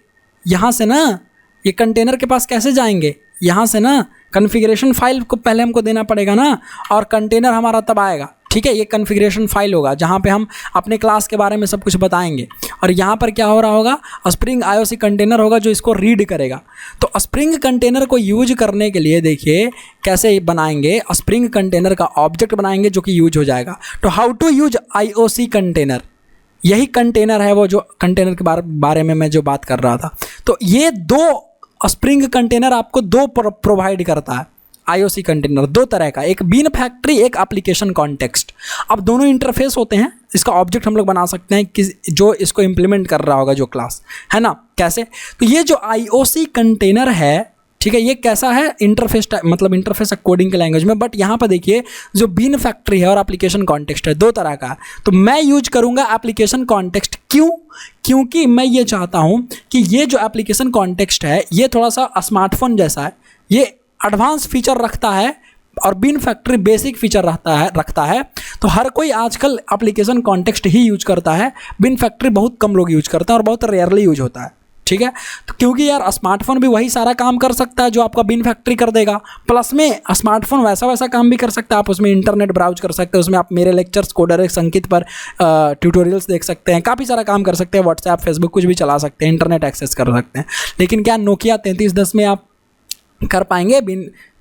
यहाँ से ना। ये कंटेनर के पास कैसे जाएंगे, यहाँ से ना। कॉन्फ़िगरेशन फाइल को पहले हमको देना पड़ेगा ना, और कंटेनर हमारा तब आएगा, ठीक है। ये कॉन्फ़िगरेशन फाइल होगा जहाँ पे हम अपने क्लास के बारे में सब कुछ बताएंगे। और यहाँ पर क्या हो रहा होगा, स्प्रिंग IOC कंटेनर होगा जो इसको रीड करेगा। तो स्प्रिंग कंटेनर को यूज करने के लिए देखिए कैसे बनाएंगे, स्प्रिंग कंटेनर का ऑब्जेक्ट बनाएंगे जो कि यूज हो जाएगा। तो how to use IOC container, यही कंटेनर है वो जो कंटेनर के बारे में मैं जो बात कर रहा था। तो ये 2 स्प्रिंग कंटेनर आपको 2 प्रोवाइड करता है। IOC कंटेनर 2 तरह का, एक बीन फैक्ट्री, एक एप्लीकेशन कॉन्टेक्स्ट। अब दोनों इंटरफेस होते हैं, इसका ऑब्जेक्ट हम लोग बना सकते हैं कि जो इसको इम्प्लीमेंट कर रहा होगा जो क्लास, है ना। कैसे, तो ये जो IOC कंटेनर है, ठीक है, ये कैसा है, इंटरफेस मतलब इंटरफेस कोडिंग के लैंग्वेज में। बट यहाँ पर देखिए जो बीन फैक्ट्री है और एप्लीकेशन कॉन्टेक्स्ट है, 2 तरह का। तो मैं यूज करूँगा एप्लीकेशन कॉन्टेक्स्ट। क्यों, क्योंकि मैं ये चाहता हूँ कि ये जो एप्लीकेशन कॉन्टेक्स्ट है ये थोड़ा सा स्मार्टफोन जैसा है, ये एडवांस फीचर रखता है और बीन फैक्ट्री बेसिक फीचर रखता है। तो हर कोई आजकल एप्लीकेशन कॉन्टेक्स्ट ही यूज करता है, बीन फैक्ट्री बहुत कम लोग यूज करते हैं और बहुत रेयरली यूज होता है, ठीक है। तो क्योंकि यार स्मार्टफोन भी वही सारा काम कर सकता है जो आपका बीन फैक्ट्री कर देगा, प्लस में स्मार्टफोन वैसा काम भी कर सकता है। आप उसमें इंटरनेट ब्राउज कर सकते हैं, उसमें आप मेरे लेक्चर्स कोडर अंकित पर ट्यूटोरियल्स देख सकते हैं, काफ़ी सारा काम कर सकते हैं, व्हाट्सएप फेसबुक कुछ भी चला सकते हैं, इंटरनेट एक्सेस कर सकते हैं। लेकिन क्या नोकिया 3310 में आप कर पाएंगे,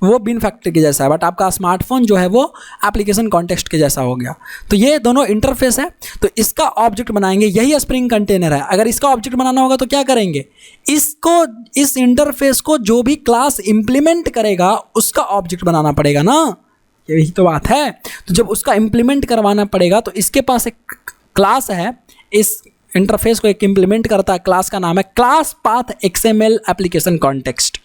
वो बीन फैक्ट्री के जैसा है, बट आपका स्मार्टफोन जो है वो एप्लीकेशन कॉन्टेक्स्ट के जैसा हो गया। तो ये दोनों इंटरफेस है, तो इसका ऑब्जेक्ट बनाएंगे, यही स्प्रिंग कंटेनर है। अगर इसका ऑब्जेक्ट बनाना होगा तो क्या करेंगे, इस इंटरफेस को जो भी क्लास इंप्लीमेंट करेगा उसका ऑब्जेक्ट बनाना पड़ेगा ना, यही तो बात है। तो जब उसका इंप्लीमेंट करवाना पड़ेगा तो इसके पास एक क्लास है, इस इंटरफेस को एक इंप्लीमेंट करता है, क्लास का नाम है class path XML application context.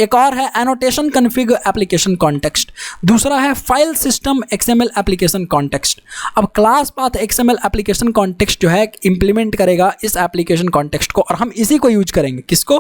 एक और है एनोटेशन कॉन्फ़िग एप्लीकेशन कॉन्टेक्स्ट, दूसरा है file system XML application context. अब class path XML application context जो है इंप्लीमेंट करेगा इस एप्लीकेशन कॉन्टेक्स्ट को, और हम इसी को यूज करेंगे। किसको,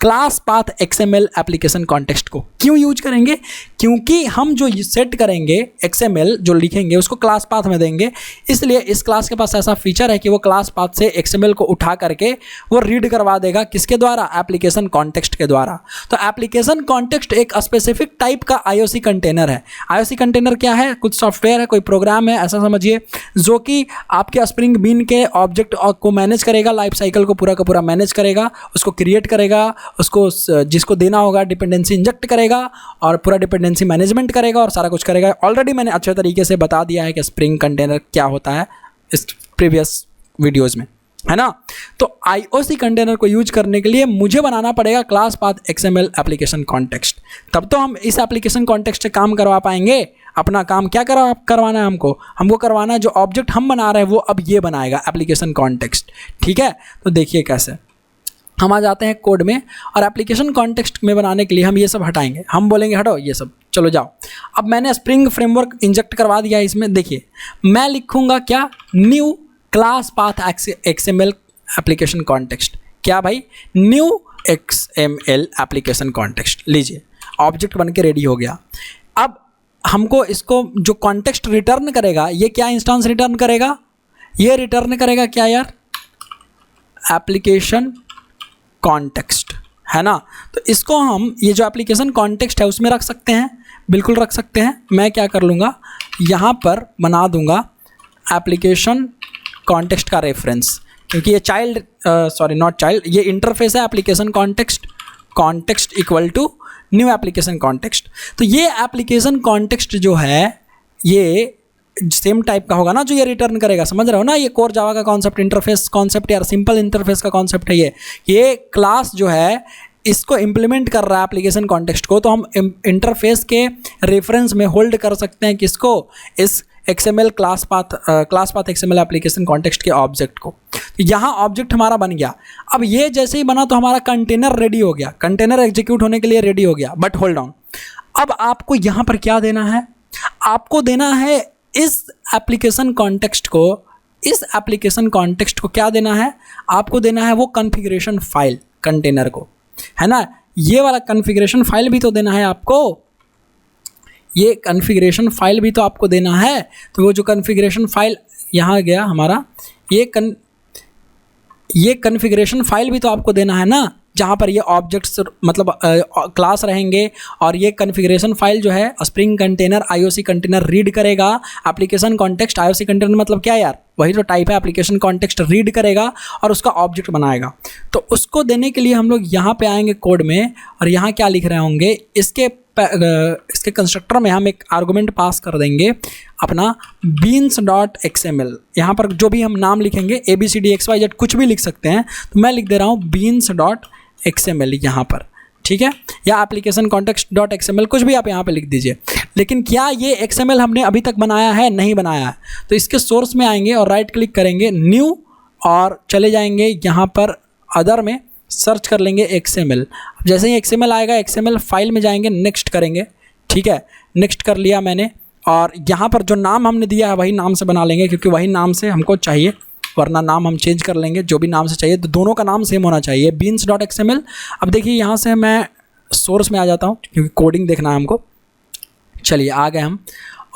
class path XML application context को। क्यों यूज करेंगे, क्योंकि हम जो सेट करेंगे XML जो लिखेंगे उसको क्लास पाथ में देंगे, इसलिए इस क्लास के पास ऐसा फीचर है कि वो क्लास पाथ से XML को उठा करके वो रीड करवा देगा, किसके द्वारा, एप्लीकेशन कॉन्टेक्स्ट के द्वारा। तो एप्लीकेशन कॉन्टेक्स्ट एक स्पेसिफिक टाइप का IOC कंटेनर है। IOC कंटेनर क्या है, कुछ सॉफ्टवेयर है, कोई प्रोग्राम है ऐसा समझिए, जो कि आपके स्प्रिंग बीन के ऑब्जेक्ट को मैनेज करेगा, लाइफ साइकिल को पूरा का पूरा मैनेज करेगा, उसको क्रिएट करेगा, उसको जिसको देना होगा डिपेंडेंसी इंजेक्ट करेगा और पूरा डिपेंडेंसी मैनेजमेंट करेगा और सारा कुछ करेगा। ऑलरेडी मैंने अच्छे तरीके से बता दिया है कि स्प्रिंग कंटेनर क्या होता है इस प्रीवियस वीडियोज़ में, है ना। तो IOC कंटेनर को यूज करने के लिए मुझे बनाना पड़ेगा class path XML application context, तब तो हम इस एप्लीकेशन कॉन्टेक्स्ट से काम करवा पाएंगे। अपना काम क्या करवाना है हमको करवाना है जो ऑब्जेक्ट हम बना रहे हैं वो अब ये बनाएगा एप्लीकेशन कॉन्टेक्स्ट। ठीक है, तो देखिए कैसे हम आ जाते हैं कोड में, और एप्लीकेशन कॉन्टेक्स्ट में बनाने के लिए हम ये सब हटाएंगे। हम बोलेंगे हटो ये सब, चलो जाओ। अब मैंने स्प्रिंग फ्रेमवर्क इंजेक्ट करवा दिया इसमें। देखिए मैं लिखूंगा क्या, new class path XML application context. क्या भाई, न्यू XML एप्लीकेशन कॉन्टेक्स्ट। लीजिए ऑब्जेक्ट बन के रेडी हो गया। अब हमको इसको जो कॉन्टेक्स्ट रिटर्न करेगा, ये क्या इंस्टेंस रिटर्न करेगा, ये रिटर्न करेगा क्या यार, एप्लीकेशन कॉन्टेक्स्ट, है ना। तो इसको हम ये जो एप्लीकेशन कॉन्टेक्स्ट है उसमें रख सकते हैं, बिल्कुल रख सकते हैं। मैं क्या कर लूँगा, यहाँ पर बना दूँगा एप्लीकेशन कॉन्टेक्स्ट का रेफरेंस, क्योंकि ये चाइल्ड सॉरी नॉट चाइल्ड, ये इंटरफेस है application context equal to new application context. तो ये एप्लीकेशन कॉन्टेक्स्ट जो है ये सेम टाइप का होगा ना जो ये रिटर्न करेगा, समझ रहे हो ना। ये कोर जावा का कॉन्सेप्ट, इंटरफेस कॉन्सेप्ट यार, सिंपल इंटरफेस का कॉन्सेप्ट है ये क्लास जो है इसको इम्प्लीमेंट कर रहा है एप्लीकेशन कॉन्टेक्स्ट को। तो हम इंटरफेस के रेफरेंस में होल्ड कर सकते हैं किसको, इस XML class path XML application context के ऑब्जेक्ट को। तो यहाँ ऑब्जेक्ट हमारा बन गया। अब ये जैसे ही बना तो हमारा कंटेनर रेडी हो गया, कंटेनर एग्जीक्यूट होने के लिए रेडी हो गया। बट होल्ड ऑन, अब आपको यहाँ पर क्या देना है, आपको देना है इस एप्लीकेशन कॉन्टेक्स्ट को क्या देना है, आपको देना है वो कॉन्फ़िगरेशन फाइल कंटेनर को, है ना। ये वाला कॉन्फ़िगरेशन फाइल भी तो देना है आपको, ये कॉन्फ़िगरेशन फाइल भी तो आपको देना है। तो वो जो कॉन्फ़िगरेशन फाइल यहाँ गया हमारा, ये कॉन्फ़िगरेशन फाइल भी तो आपको देना है ना, जहाँ पर ये ऑब्जेक्ट्स मतलब क्लास रहेंगे। और ये कॉन्फ़िगरेशन फाइल जो है spring container IOC container read करेगा एप्लीकेशन कॉन्टेक्स्ट। IOC कंटेनर मतलब क्या यार, वही तो टाइप है, एप्लीकेशन कॉन्टेक्स्ट रीड करेगा और उसका ऑब्जेक्ट बनाएगा। तो उसको देने के लिए हम लोग यहाँ पे आएंगे कोड में, और यहाँ क्या लिख रहे होंगे, इसके कंस्ट्रक्टर में हम एक आर्गुमेंट पास कर देंगे अपना beans.xml। यहाँ पर जो भी हम नाम लिखेंगे ABCDXYZ कुछ भी लिख सकते हैं, तो मैं लिख दे रहा हूँ beans.xml यहाँ पर, ठीक है, या एप्लीकेशन कॉन्टेक्स्ट.xml कुछ भी आप यहाँ पे लिख दीजिए। लेकिन क्या ये XML हमने अभी तक बनाया है, नहीं बनाया है। तो इसके सोर्स में आएंगे और राइट क्लिक करेंगे न्यू, और चले जाएंगे यहाँ पर अदर में सर्च कर लेंगे XML। अब जैसे ही XML आएगा XML फाइल में जाएंगे, नेक्स्ट करेंगे, ठीक है, नेक्स्ट कर लिया मैंने। और यहाँ पर जो नाम हमने दिया है वही नाम से बना लेंगे, क्योंकि वही नाम से हमको चाहिए, वरना नाम हम चेंज कर लेंगे जो भी नाम से चाहिए। तो दोनों का नाम सेम होना चाहिए, beans.xml। अब देखिए यहाँ से मैं सोर्स में आ जाता हूँ क्योंकि कोडिंग देखना है हमको। चलिए आ गए हम,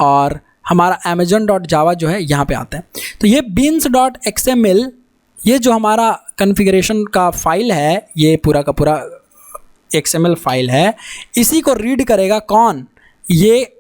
और हमारा amazon.java जो है यहाँ पे आता है। तो ये beans.xml, ये जो हमारा कॉन्फ़िगरेशन का फाइल है, ये पूरा का पूरा XML फाइल है, इसी को रीड करेगा कौन, ये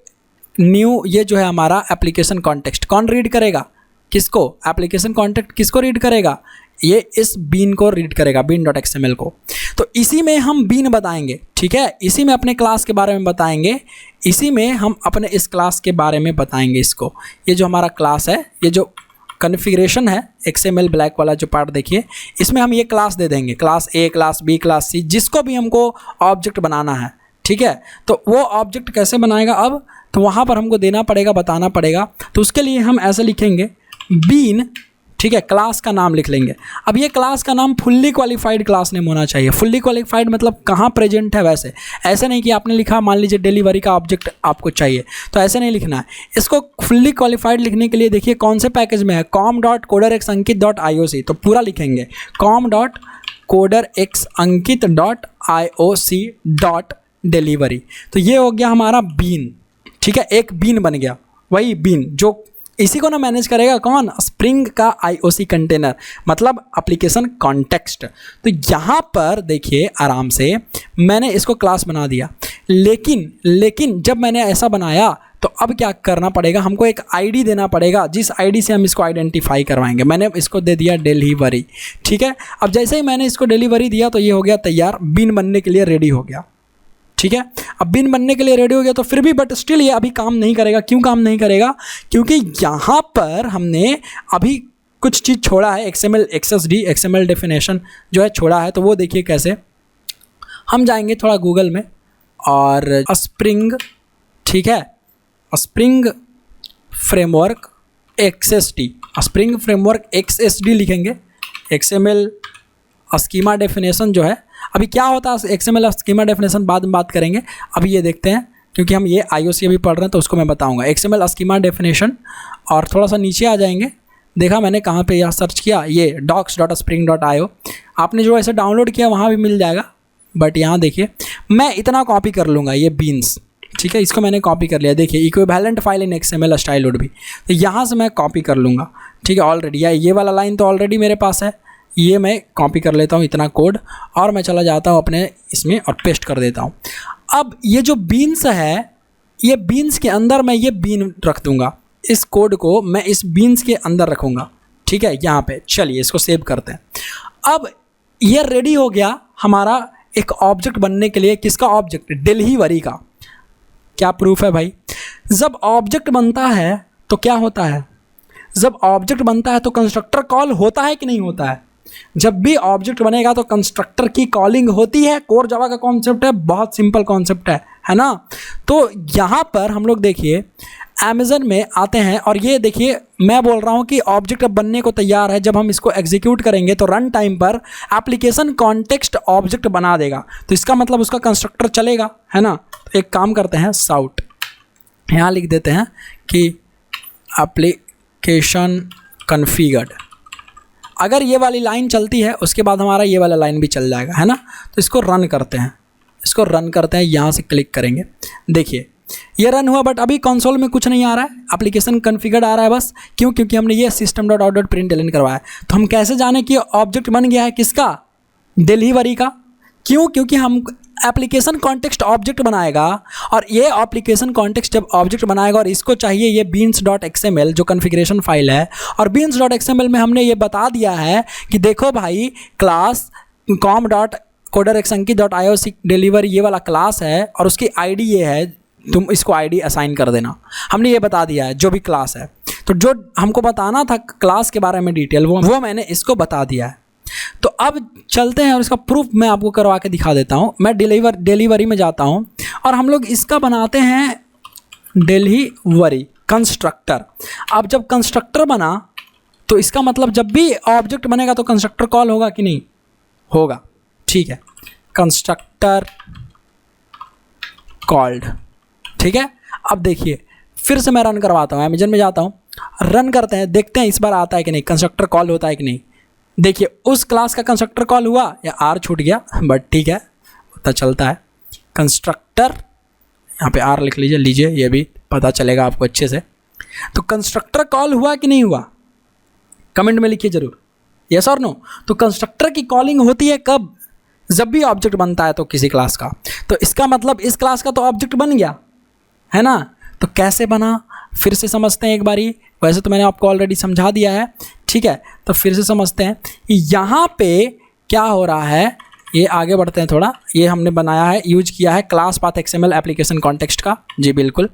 न्यू, ये जो है हमारा एप्लीकेशन कॉन्टेक्स्ट। कौन रीड करेगा, किसको, एप्लीकेशन कॉन्टेक्ट किसको रीड करेगा, ये इस बीन को रीड करेगा, bean.xml को। तो इसी में हम बीन बताएंगे, ठीक है, इसी में अपने क्लास के बारे में बताएंगे, इसी में हम अपने इस क्लास के बारे में बताएंगे इसको। ये जो हमारा क्लास है, ये जो कॉन्फ़िगरेशन है XML ब्लैक वाला जो पार्ट देखिए, इसमें हम ये क्लास दे देंगे, class A, class B, class C, जिसको भी हमको ऑब्जेक्ट बनाना है, ठीक है। तो वो ऑब्जेक्ट कैसे बनाएगा अब, तो वहाँ पर हमको देना पड़ेगा, बताना पड़ेगा। तो उसके लिए हम ऐसे लिखेंगे बीन, ठीक है, क्लास का नाम लिख लेंगे। अब ये क्लास का नाम फुल्ली क्वालिफाइड क्लास नेम होना चाहिए। फुल्ली क्वालिफाइड मतलब कहाँ प्रेजेंट है, वैसे ऐसे नहीं कि आपने लिखा, मान लीजिए डिलीवरी का ऑब्जेक्ट आपको चाहिए, तो ऐसे नहीं लिखना है। इसको फुल्ली क्वालिफाइड लिखने के लिए देखिए कौन से पैकेज में है, com.coderxankit.ioc। तो पूरा लिखेंगे com.coderxankit.ioc.delivery। तो ये हो गया हमारा बीन, ठीक है, एक बीन बन गया, वही बीन जो इसी को ना मैनेज करेगा कौन, स्प्रिंग का IOC कंटेनर, मतलब एप्लीकेशन कॉन्टेक्स्ट। तो यहाँ पर देखिए आराम से मैंने इसको क्लास बना दिया, लेकिन जब मैंने ऐसा बनाया तो अब क्या करना पड़ेगा, हमको एक ID देना पड़ेगा, जिस ID से हम इसको आइडेंटिफाई करवाएंगे। मैंने इसको दे दिया डिलीवरी, ठीक है। अब जैसे ही मैंने इसको डिलीवरी दिया तो ये हो गया तैयार, बीन बनने के लिए रेडी हो गया, ठीक है। अब बीन बनने के लिए रेडी हो गया, तो फिर भी बट स्टिल ये अभी काम नहीं करेगा। क्यों काम नहीं करेगा, क्योंकि यहाँ पर हमने अभी कुछ चीज़ छोड़ा है, XML XSD XML डेफिनेशन जो है छोड़ा है। तो वो देखिए कैसे, हम जाएंगे थोड़ा गूगल में और स्प्रिंग, ठीक है, spring framework XSD, spring framework XSD लिखेंगे। XML स्कीमा डेफिनेशन जो है, अभी क्या होता है XML स्कीमा डेफिनेशन बाद में बात करेंगे, अभी ये देखते हैं क्योंकि हम ये IOC अभी पढ़ रहे हैं तो उसको मैं बताऊंगा। XML स्कीमा डेफिनेशन, और थोड़ा सा नीचे आ जाएंगे, देखा मैंने कहाँ पे यह सर्च किया, ये docs.spring.io, आपने जो ऐसे डाउनलोड किया वहाँ भी मिल जाएगा। बट यहाँ देखिए मैं इतना कॉपी कर लूँगा, ये बीन्स, ठीक है, इसको मैंने कॉपी कर लिया। देखिए equivalent file in XML style would भी, तो यहाँ से मैं कॉपी कर लूँगा, ठीक है ऑलरेडी। ये वाला लाइन तो ऑलरेडी मेरे पास है, ये मैं कॉपी कर लेता हूँ इतना कोड, और मैं चला जाता हूँ अपने इसमें और पेस्ट कर देता हूँ। अब ये जो बीन्स है, ये बीन्स के अंदर मैं ये बीन रख दूँगा, इस कोड को मैं इस बीन्स के अंदर रखूँगा, ठीक है यहाँ पे। चलिए इसको सेव करते हैं। अब ये रेडी हो गया हमारा एक ऑब्जेक्ट बनने के लिए। किसका ऑब्जेक्ट? डिलीवरी का। क्या प्रूफ है भाई? जब ऑब्जेक्ट बनता है तो क्या होता है? जब ऑब्जेक्ट बनता है तो कंस्ट्रक्टर कॉल होता है कि नहीं होता है? जब भी ऑब्जेक्ट बनेगा तो कंस्ट्रक्टर की कॉलिंग होती है। कोर जावा का कॉन्सेप्ट है, बहुत सिंपल कॉन्सेप्ट है ना। तो यहाँ पर हम लोग देखिए अमेज़न में आते हैं और ये देखिए मैं बोल रहा हूँ कि ऑब्जेक्ट अब बनने को तैयार है। जब हम इसको एग्जीक्यूट करेंगे तो रन टाइम पर एप्लीकेशन कॉन्टेक्स्ट ऑब्जेक्ट बना देगा, तो इसका मतलब उसका कंस्ट्रक्टर चलेगा, है ना। तो एक काम करते हैं, साउट यहाँ लिख देते हैं कि एप्लीकेशन कॉन्फ़िगर्ड। अगर ये वाली लाइन चलती है उसके बाद हमारा ये वाला लाइन भी चल जाएगा, है ना। तो इसको रन करते हैं, इसको रन करते हैं, यहाँ से क्लिक करेंगे। देखिए ये रन हुआ, बट अभी कंसोल में कुछ नहीं आ रहा है, एप्लीकेशन कॉन्फ़िगर्ड आ रहा है बस। क्यों? क्योंकि हमने ये system.out.println करवाया। तो हम कैसे जाने कि ऑब्जेक्ट बन गया है किसका? डिलीवरी का। क्यों? क्योंकि हम एप्लीकेशन कॉन्टेक्स्ट ऑब्जेक्ट बनाएगा, और ये एप्लीकेशन कॉन्टेक्स्ट जब ऑब्जेक्ट बनाएगा और इसको चाहिए ये beans.xml जो कॉन्फ़िगरेशन फाइल है, और beans.xml में हमने ये बता दिया है कि देखो भाई क्लास com.coderxanki.io डिलीवरी ये वाला क्लास है और उसकी आईडी ये है, तुम इसको आईडी असाइन कर देना। हमने ये बता दिया है जो भी क्लास है। तो जो हमको बताना था क्लास के बारे में डिटेल वो मैंने इसको बता दिया है। तो अब चलते हैं और इसका प्रूफ मैं आपको करवा के दिखा देता हूँ। मैं डिलीवरी में जाता हूँ और हम लोग इसका बनाते हैं डिलीवरी कंस्ट्रक्टर। अब जब कंस्ट्रक्टर बना तो इसका मतलब जब भी ऑब्जेक्ट बनेगा तो कंस्ट्रक्टर कॉल होगा कि नहीं होगा, ठीक है। कंस्ट्रक्टर कॉल्ड, ठीक है। अब देखिए फिर से मैं रन करवाता हूँ, अमेज़न में जाता हूँ, रन करते हैं, देखते हैं इस बार आता है कि नहीं, कंस्ट्रक्टर कॉल होता है कि नहीं। देखिए उस क्लास का कंस्ट्रक्टर कॉल हुआ या आर छूट गया, बट ठीक है पता चलता है। कंस्ट्रक्टर यहाँ पे आर लिख लीजिए, ये भी पता चलेगा आपको अच्छे से। तो कंस्ट्रक्टर कॉल हुआ कि नहीं हुआ, कमेंट में लिखिए ज़रूर, यस और नो। तो कंस्ट्रक्टर की कॉलिंग होती है कब? जब भी ऑब्जेक्ट बनता है तो किसी क्लास का। तो इसका मतलब इस क्लास का तो ऑब्जेक्ट बन गया, है ना। तो कैसे बना फिर से समझते हैं एक बारी। वैसे तो मैंने आपको ऑलरेडी समझा दिया है, ठीक है। तो फिर से समझते हैं यहाँ पे क्या हो रहा है। ये आगे बढ़ते हैं थोड़ा। ये हमने बनाया है, यूज किया है class path XML application context का, जी बिल्कुल।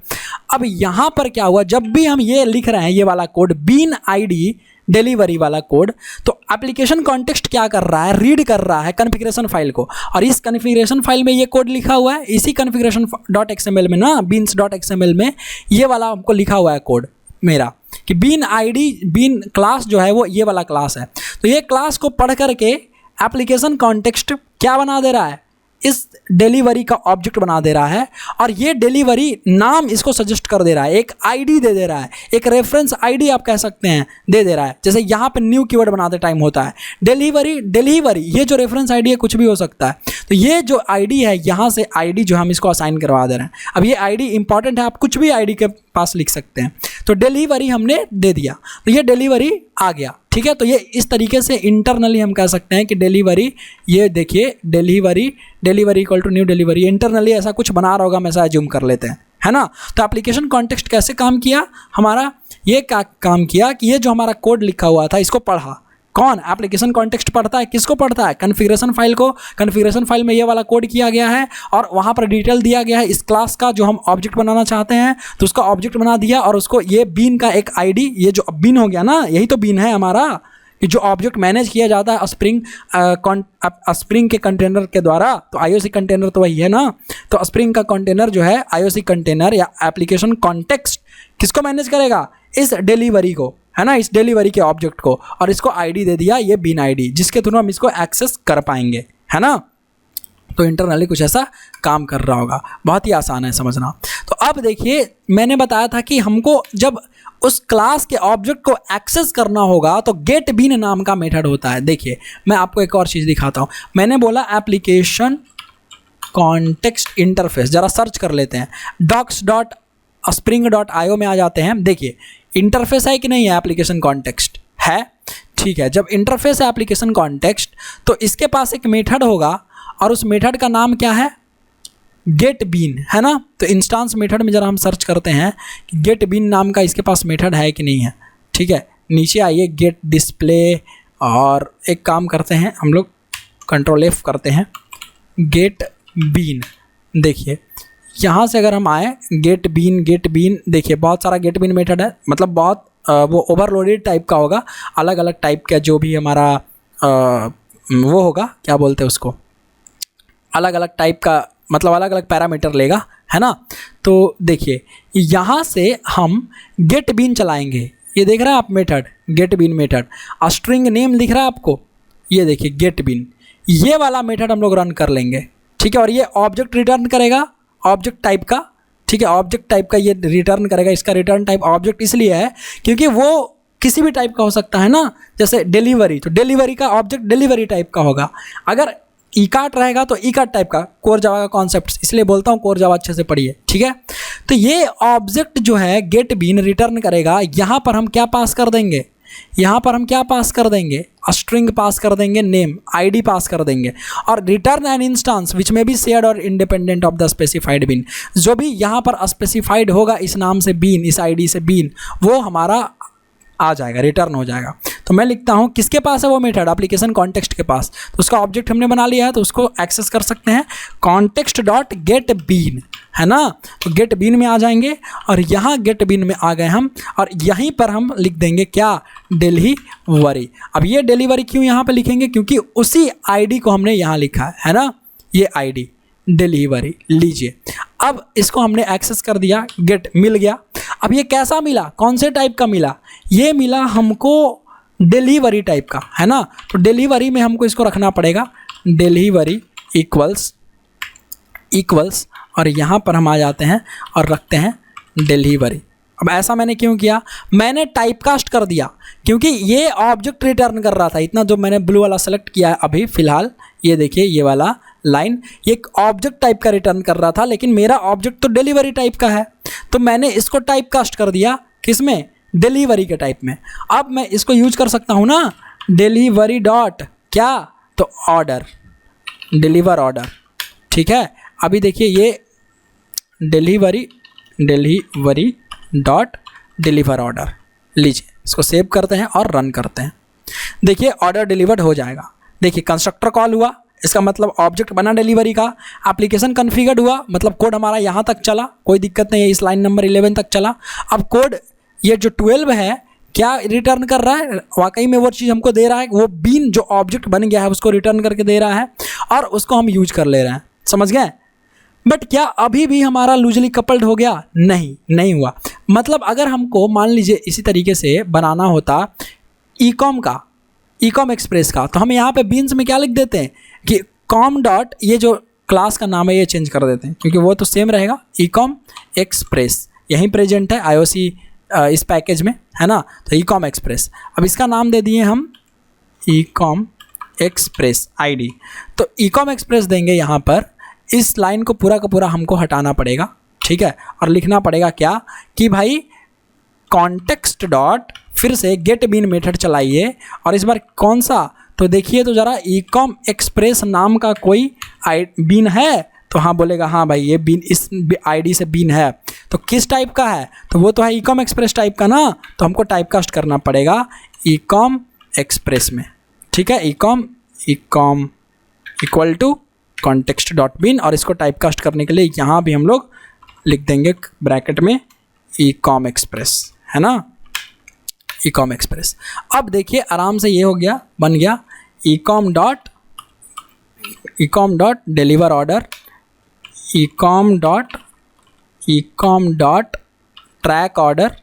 अब यहाँ पर क्या हुआ, जब भी हम ये लिख रहे हैं ये वाला कोड बीन आईडी डिलीवरी वाला कोड, तो एप्लीकेशन कॉन्टेक्स्ट क्या कर रहा है, रीड कर रहा है कॉन्फ़िगरेशन फाइल को, और इस कॉन्फ़िगरेशन फाइल में ये कोड लिखा हुआ है। इसी कॉन्फ़िगरेशन .xml में ना, beans.xml में ये वाला हमको लिखा हुआ है कोड मेरा कि बीन आईडी बीन क्लास जो है वो ये वाला क्लास है। तो ये क्लास को पढ़ करके एप्लीकेशन कॉन्टेक्स्ट क्या बना दे रहा है, इस डिलीवरी का ऑब्जेक्ट बना दे रहा है, और ये डिलीवरी नाम इसको सजेस्ट कर दे रहा है, एक आईडी दे दे रहा है, एक रेफरेंस आईडी आप कह सकते हैं दे दे रहा है। जैसे यहाँ पे न्यू कीवर्ड बनाते टाइम होता है डिलीवरी, ये जो रेफरेंस आईडी है कुछ भी हो सकता है। तो ये जो आईडी है यहाँ से आईडी जो हम इसको असाइन करवा दे रहे हैं। अब ये आईडी इंपॉर्टेंट है, आप कुछ भी आईडी के पास लिख सकते हैं। तो डिलीवरी हमने दे दिया, तो ये डिलीवरी आ गया, ठीक है। तो ये इस तरीके से इंटरनली हम कह सकते हैं कि डिलीवरी, ये देखिए delivery equal to new delivery, internally ऐसा कुछ बना रहा होगा, हम ऐसा अज्यूम कर लेते हैं, है ना। तो एप्लीकेशन कॉन्टेक्स्ट कैसे काम किया हमारा, ये क्या काम किया कि ये जो हमारा कोड लिखा हुआ था इसको पढ़ा, कौन? एप्लीकेशन कॉन्टेक्स्ट पढ़ता है। किसको पढ़ता है? कॉन्फ़िगरेशन फाइल को। कॉन्फ़िगरेशन फाइल में ये वाला कोड किया गया है और वहाँ पर डिटेल दिया गया है इस क्लास का जो हम ऑब्जेक्ट बनाना चाहते हैं, तो उसका ऑब्जेक्ट बना दिया और उसको ये बीन का एक आईडी, ये जो बीन हो गया ना, यही तो बीन है हमारा कि जो ऑब्जेक्ट मैनेज किया जाता है स्प्रिंग के कंटेनर के द्वारा। तो आईओसी कंटेनर तो वही है ना। तो स्प्रिंग का कंटेनर जो है आईओसी कंटेनर या एप्लीकेशन कॉन्टेक्स्ट किसको मैनेज करेगा? इस डिलीवरी को, है ना, इस डिलीवरी के ऑब्जेक्ट को। और इसको आईडी दे दिया ये बीन आईडी, जिसके थ्रू हम इसको एक्सेस कर पाएंगे, है ना। तो इंटरनली कुछ ऐसा काम कर रहा होगा। बहुत ही आसान है समझना। तो अब देखिए, मैंने बताया था कि हमको जब उस क्लास के ऑब्जेक्ट को एक्सेस करना होगा तो गेट बीन नाम का मेथड होता है। देखिए मैं आपको एक और चीज़ दिखाता हूँ। मैंने बोला एप्लीकेशन कॉन्टेक्स्ट इंटरफेस, ज़रा सर्च कर लेते हैं, docs.spring.io में आ जाते हैं। देखिए इंटरफेस है कि नहीं है? एप्लीकेशन कॉन्टेक्स्ट है, ठीक है। जब इंटरफेस है एप्लीकेशन कॉन्टेक्स्ट तो इसके पास एक मेथड होगा और उस मेथड का नाम क्या है? गेट बीन, है ना। तो इंस्टांस मेथड में ज़रा हम सर्च करते हैं कि गेट बीन नाम का इसके पास मेथड है कि नहीं है, ठीक है। नीचे आइए, गेट डिस्प्ले, और एक काम करते हैं हम लोग, कंट्रोल F करते हैं, गेट बीन। देखिए यहाँ से अगर हम आए, गेट बीन, देखिए बहुत सारा गेट बीन मेथड है, मतलब बहुत वो ओवरलोडेड टाइप का होगा, अलग अलग टाइप का जो भी हमारा वो होगा, क्या बोलते हैं उसको, अलग अलग टाइप का, मतलब अलग अलग पैरामीटर लेगा, है ना। तो देखिए यहाँ से हम गेट बीन चलाएंगे। ये देख रहे हैं आप method, get bean method, string name दिख रहा है आपको, ये देखिए गेट बीन, ये वाला मेथड हम लोग रन कर लेंगे, ठीक है। और ये ऑब्जेक्ट रिटर्न करेगा, ऑब्जेक्ट टाइप का, ठीक है, ऑब्जेक्ट टाइप का ये रिटर्न करेगा। इसका रिटर्न टाइप ऑब्जेक्ट इसलिए है क्योंकि वो किसी भी टाइप का हो सकता है ना, जैसे डिलीवरी, तो डिलीवरी का ऑब्जेक्ट डिलीवरी टाइप का होगा। अगर ईकार्ट रहेगा तो ईकार्ट टाइप का, कोर जावा का कॉन्सेप्ट, इसलिए बोलता हूँ कोर जावा अच्छे से पढ़िए, ठीक है। तो ये ऑब्जेक्ट जो है गेट बीन रिटर्न करेगा। यहाँ पर हम क्या पास कर देंगे? यहाँ पर हम क्या पास कर देंगे? स्ट्रिंग पास कर देंगे, नेम, आईडी पास कर देंगे, और return N instance which may be shared और independent of the specified bean. जो भी यहाँ पर स्पेसिफाइड होगा इस नाम से बीन, इस आईडी से बीन, वो हमारा आ जाएगा, रिटर्न हो जाएगा। तो मैं लिखता हूँ किसके पास है वो मेथड? एप्लीकेशन कॉन्टेक्स्ट के पास। तो उसका ऑब्जेक्ट हमने बना लिया है, तो उसको एक्सेस कर सकते हैं कॉन्टेक्स्ट डॉट गेट बीन, है ना। तो गेट बीन में आ जाएंगे और यहाँ गेट बीन में आ गए हम, और यहीं पर हम लिख देंगे क्या? डिलीवरी। अब ये डिलीवरी क्यों यहाँ पे लिखेंगे? क्योंकि उसी आईडी को हमने यहाँ लिखा है ना, ये आईडी डिलीवरी। लीजिए अब इसको हमने एक्सेस कर दिया, गेट मिल गया। अब ये कैसा मिला? कौन से टाइप का मिला? ये मिला हमको डिलीवरी टाइप का, है ना। तो डिलीवरी में हमको इसको रखना पड़ेगा, डिलीवरी इक्वल्स, और यहाँ पर हम आ जाते हैं और रखते हैं डिलीवरी। अब ऐसा मैंने क्यों किया? मैंने टाइपकास्ट कर दिया क्योंकि ये ऑब्जेक्ट रिटर्न कर रहा था। इतना जो मैंने ब्लू वाला सेलेक्ट किया है अभी फ़िलहाल, ये देखिए ये वाला लाइन, ये एक ऑब्जेक्ट टाइप का रिटर्न कर रहा था, लेकिन मेरा ऑब्जेक्ट तो डिलीवरी टाइप का है, तो मैंने इसको टाइपकास्ट कर दिया किसमें? डिलीवरी के टाइप में। अब मैं इसको यूज कर सकता हूँ ना, डिलीवरी डॉट क्या? तो ऑर्डर, डिलीवर ऑर्डर, ठीक है। अभी देखिए ये डिलीवरी डॉट डिलीवर ऑर्डर। लीजिए इसको सेव करते हैं और रन करते हैं। देखिए ऑर्डर डिलीवर्ड हो जाएगा। देखिए कंस्ट्रक्टर कॉल हुआ, इसका मतलब ऑब्जेक्ट बना डिलीवरी का, एप्लीकेशन कॉन्फ़िगर्ड हुआ, मतलब कोड हमारा यहाँ तक चला, कोई दिक्कत नहीं है, इस लाइन नंबर 11 तक चला। अब कोड ये जो 12 है क्या रिटर्न कर रहा है? वाकई में वो चीज़ हमको दे रहा है, वो बीन जो ऑब्जेक्ट बन गया है उसको रिटर्न करके दे रहा है और उसको हम यूज कर ले रहे हैं, समझ गए। बट क्या अभी भी हमारा लूजली कपल्ड हो गया? नहीं हुआ। मतलब अगर हमको मान लीजिए इसी तरीके से बनाना होता ईकॉम का, ईकॉम एक्सप्रेस का, तो हम यहाँ पे बीन्स में क्या लिख देते हैं कि कॉम डॉट, ये जो क्लास का नाम है ये चेंज कर देते हैं क्योंकि वो तो सेम रहेगा, ईकॉम एक्सप्रेस यहीं प्रेजेंट है आईओसी इस पैकेज में, है ना। तो ईकॉम एक्सप्रेस, अब इसका नाम दे दिए हम ईकॉम एक्सप्रेस आईडी। तो ईकॉम एक्सप्रेस देंगे यहाँ पर, इस लाइन को पूरा का पूरा हमको हटाना पड़ेगा, ठीक है, और लिखना पड़ेगा क्या कि भाई कॉन्टेक्स्ट डॉट, फिर से गेट बीन मेथड चलाइए, और इस बार कौन सा? तो देखिए तो ज़रा ईकॉम एक्सप्रेस नाम का कोई बीन है? तो हाँ बोलेगा हाँ भाई ये बीन इस आईडी से बीन है। तो किस टाइप का है? तो वो तो है ईकॉम एक्सप्रेस टाइप का ना, तो हमको टाइपकास्ट करना पड़ेगा ईकॉम एक्सप्रेस में, ठीक है। ecom equal to context dot bean, और इसको टाइपकास्ट करने के लिए यहाँ भी हम लोग लिख देंगे ब्रैकेट में ecom एक्सप्रेस, है ना, ecom एक्सप्रेस। अब देखिए आराम से ये हो गया, बन गया ecom dot deliver order, ecom dot track order.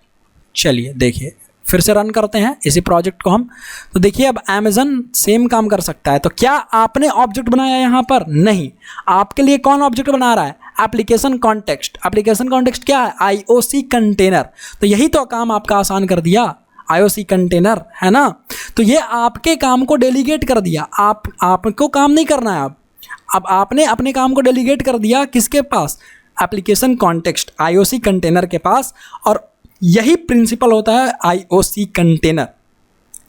चलिए देखिए फिर से रन करते हैं इसी प्रोजेक्ट को हम। तो देखिए अब अमेज़न सेम काम कर सकता है। तो क्या आपने ऑब्जेक्ट बनाया यहाँ पर? नहीं। आपके लिए कौन ऑब्जेक्ट बना रहा है? Application context. एप्लीकेशन कॉन्टेक्स्ट क्या है? IOC container. तो यही तो काम आपका आसान कर दिया, IOC कंटेनर, है ना। तो ये आपके काम को डेलीगेट कर दिया, आपको काम नहीं करना है अब आपने अपने काम को डेलीगेट कर दिया किसके पास? एप्लीकेशन कॉन्टेक्स्ट, IOC कंटेनर के पास। और यही प्रिंसिपल होता है IOC कंटेनर,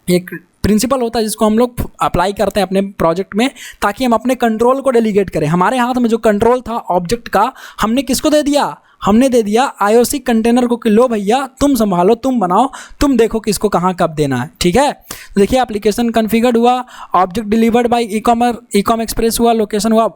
एक प्रिंसिपल होता है जिसको हम लोग अप्लाई करते हैं अपने प्रोजेक्ट में, ताकि हम अपने कंट्रोल को डेलीगेट करें। हमारे हाथ में जो कंट्रोल था ऑब्जेक्ट का, हमने किसको दे दिया? हमने दे दिया IOC कंटेनर को कि लो भैया तुम संभालो, तुम बनाओ, तुम देखो किसको कहाँ कब देना है, ठीक है। तो देखिए एप्लीकेशन कॉन्फ़िगर्ड हुआ, object delivered by ecom express हुआ, लोकेशन हुआ।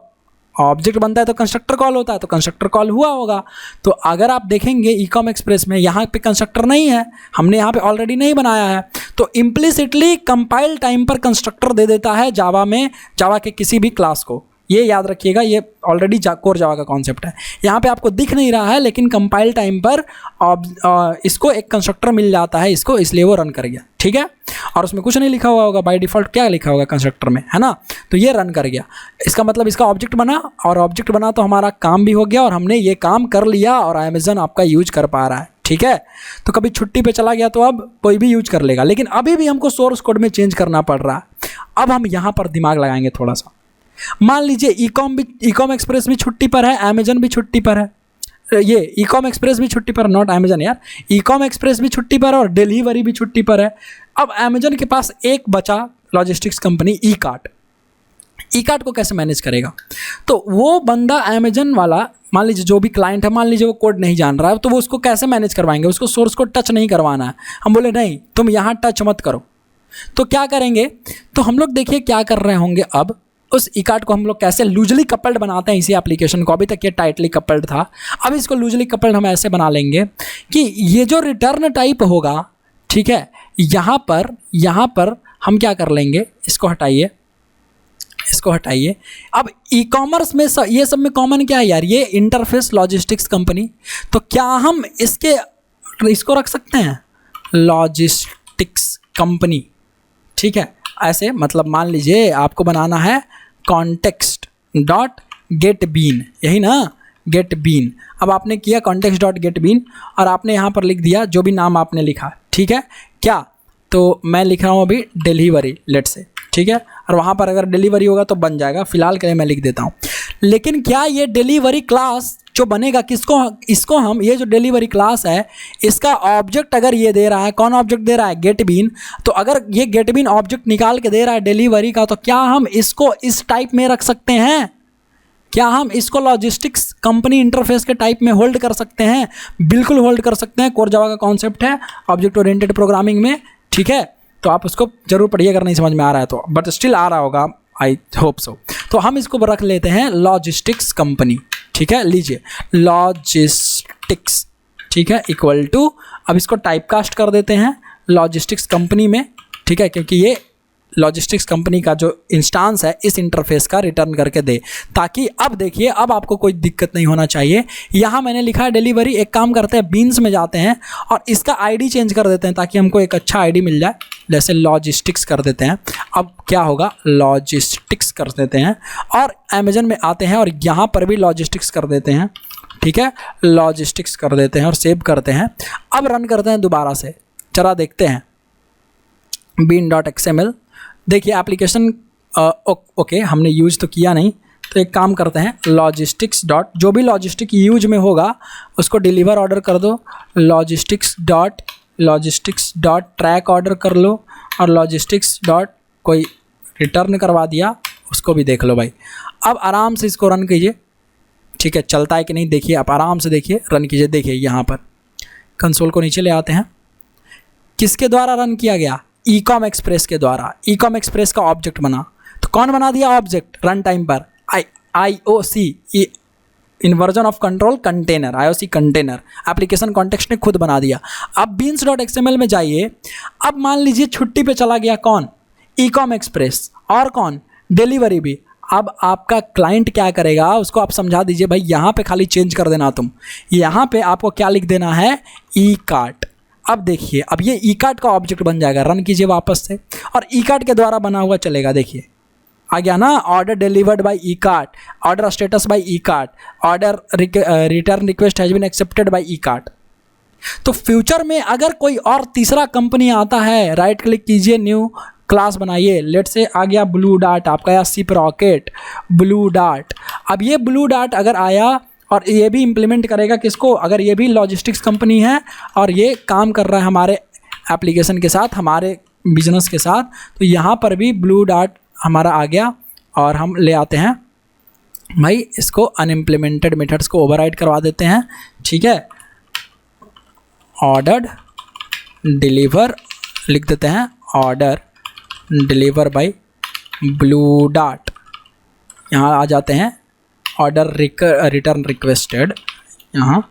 ऑब्जेक्ट बनता है तो कंस्ट्रक्टर कॉल होता है, तो कंस्ट्रक्टर कॉल हुआ होगा। तो अगर आप देखेंगे ecom एक्सप्रेस में यहाँ पे कंस्ट्रक्टर नहीं है, हमने यहाँ पे ऑलरेडी नहीं बनाया है, तो इम्प्लिसिटली कंपाइल टाइम पर कंस्ट्रक्टर दे देता है जावा में, जावा के किसी भी क्लास को। ये याद रखिएगा, ये ऑलरेडी कोर जावा का कॉन्सेप्ट है। यहाँ पे आपको दिख नहीं रहा है, लेकिन कंपाइल टाइम पर इसको एक कंस्ट्रक्टर मिल जाता है इसको, इसलिए वो रन कर गया, ठीक है। और उसमें कुछ नहीं लिखा हुआ होगा, बाय डिफ़ॉल्ट क्या लिखा होगा कंस्ट्रक्टर में, है ना। तो ये रन कर गया, इसका मतलब इसका ऑब्जेक्ट बना, और ऑब्जेक्ट बना तो हमारा काम भी हो गया, और हमने ये काम कर लिया, और अमेज़न आपका यूज कर पा रहा है, ठीक है। तो कभी छुट्टी पे चला गया तो अब कोई भी यूज कर लेगा, लेकिन अभी भी हमको सोर्स कोड में चेंज करना पड़ रहा है। अब हम यहाँ पर दिमाग लगाएंगे थोड़ा सा। मान लीजिए ecom एक्सप्रेस भी छुट्टी पर है, अमेज़न भी छुट्टी पर है, ये ecom एक्सप्रेस भी छुट्टी पर, नॉट अमेज़न यार, ecom एक्सप्रेस भी छुट्टी पर है और डिलीवरी भी छुट्टी पर है। अब अमेज़न के पास एक बचा लॉजिस्टिक्स कंपनी ई-कार्ट को कैसे मैनेज करेगा? तो वो बंदा अमेज़न वाला, मान लीजिए जो भी क्लाइंट है, मान लीजिए वो कोड नहीं जान रहा है, तो वो उसको कैसे मैनेज करवाएंगे? उसको सोर्स कोड टच नहीं करवाना है। हम बोले नहीं तुम यहाँ टच मत करो, तो क्या करेंगे? तो हम लोग देखिए क्या कर रहे होंगे। अब उस ई-कार्ट को हम लोग कैसे लूजली कपल्ड बनाते हैं इसी एप्लीकेशन को। अभी तक ये टाइटली कपल्ड था, अब इसको लूजली कपल्ड हम ऐसे बना लेंगे कि ये जो रिटर्न टाइप होगा, ठीक है, यहाँ पर हम क्या कर लेंगे, इसको हटाइए, इसको हटाइए। अब ई कॉमर्स में ये सब में कॉमन क्या है यार? ये इंटरफेस लॉजिस्टिक्स कंपनी। तो क्या हम इसको रख सकते हैं लॉजिस्टिक्स कंपनी, ठीक है। ऐसे मतलब मान लीजिए आपको बनाना है कॉन्टेक्स्ट डॉट गेट बीन, यही ना, गेट बीन। अब आपने किया कॉन्टेक्स्ट डॉट गेट बीन, और आपने यहाँ पर लिख दिया जो भी नाम आपने लिखा, ठीक है। क्या? तो मैं लिख रहा हूँ अभी डिलीवरी, लेट से, ठीक है। और वहाँ पर अगर डिलीवरी होगा तो बन जाएगा, फिलहाल के लिए मैं लिख देता हूँ। लेकिन क्या ये डिलीवरी क्लास जो बनेगा इसको हम, ये जो डिलीवरी क्लास है इसका ऑब्जेक्ट अगर ये दे रहा है, कौन ऑब्जेक्ट दे रहा है? Get bean. तो अगर ये गेट बीन ऑब्जेक्ट निकाल के दे रहा है डिलीवरी का, तो क्या हम इसको इस टाइप में रख सकते हैं? क्या हम इसको लॉजिस्टिक्स कंपनी इंटरफेस के टाइप में होल्ड कर सकते हैं? बिल्कुल होल्ड कर सकते हैं। कोर जावा का कॉन्सेप्ट है ऑब्जेक्ट ओरिएंटेड प्रोग्रामिंग में, ठीक है। तो आप उसको जरूर पढ़िए अगर नहीं समझ में आ रहा है तो, बट स्टिल आ रहा होगा, आई होप सो। तो हम इसको रख लेते हैं लॉजिस्टिक्स कंपनी, ठीक है। लीजिए लॉजिस्टिक्स, ठीक है, इक्वल टू, अब इसको टाइपकास्ट कर देते हैं लॉजिस्टिक्स कंपनी में, ठीक है, क्योंकि ये लॉजिस्टिक्स कंपनी का जो इंस्टांस है इस इंटरफेस का रिटर्न करके दे, ताकि अब देखिए अब आपको कोई दिक्कत नहीं होना चाहिए। यहाँ मैंने लिखा है डिलीवरी, एक काम करते हैं बीन्स में जाते हैं और इसका आईडी चेंज कर देते हैं ताकि हमको एक अच्छा आईडी मिल जाए, जैसे लॉजिस्टिक्स कर देते हैं। अब क्या होगा, लॉजिस्टिक्स कर देते हैं और अमेज़न में आते हैं और यहाँ पर भी लॉजिस्टिक्स कर देते हैं, ठीक है, लॉजिस्टिक्स कर देते हैं और सेव करते हैं। अब रन करते हैं दोबारा से, जरा देखते हैं bean.xml। देखिए एप्लीकेशन ओके हमने यूज तो किया नहीं, तो एक काम करते हैं लॉजिस्टिक्स डॉट, जो भी लॉजिस्टिक यूज में होगा उसको डिलीवर ऑर्डर कर दो, लॉजिस्टिक्स डॉट ट्रैक ऑर्डर कर लो, और लॉजिस्टिक्स डॉट कोई रिटर्न करवा दिया, उसको भी देख लो भाई। अब आराम से इसको रन कीजिए, ठीक है, चलता है कि नहीं देखिए, आप आराम से देखिए, रन कीजिए। देखिए यहाँ पर कंसोल को नीचे ले आते हैं, किसके द्वारा रन किया गया? ecom express के द्वारा ecom express का ऑब्जेक्ट बना। तो कौन बना दिया ऑब्जेक्ट रन टाइम पर? IOC inversion of control container, IOC container application context ने खुद बना दिया। अब beans.xml में जाइए। अब मान लीजिए छुट्टी पे चला गया कौन? ecom express और कौन? डिलीवरी भी। अब आपका क्लाइंट क्या करेगा उसको आप समझा दीजिए भाई, यहाँ पे खाली चेंज कर देना तुम, यहाँ पे आपको क्या लिख देना है? Ekart. अब देखिए अब ये ई कार्ट का ऑब्जेक्ट बन जाएगा। रन कीजिए वापस से और ई कार्ट के द्वारा बना हुआ चलेगा। देखिए आ गया ना, order delivered by Ekart, order status by Ekart, order return request has been accepted by Ekart. तो फ्यूचर में अगर कोई और तीसरा कंपनी आता है, राइट क्लिक कीजिए, न्यू क्लास बनाइए। लेट से आ गया ब्लू डार्ट, आपका या सिप रॉकेट, ब्लू डार्ट। अब ये ब्लू डार्ट अगर आया और ये भी इम्प्लीमेंट करेगा किसको? अगर ये भी लॉजिस्टिक्स कंपनी है और ये काम कर रहा है हमारे एप्लीकेशन के साथ, हमारे बिजनेस के साथ, तो यहाँ पर भी ब्लू डार्ट हमारा आ गया और हम ले आते हैं भाई इसको अनइम्प्लीमेंटेड मेथड्स को ओवरराइड करवा देते हैं। ठीक है, ऑर्डर डिलीवर लिख देते हैं, order deliver by Blue Dart. यहाँ आ जाते हैं ऑर्डर रिटर्न रिक्वेस्टेड, यहाँ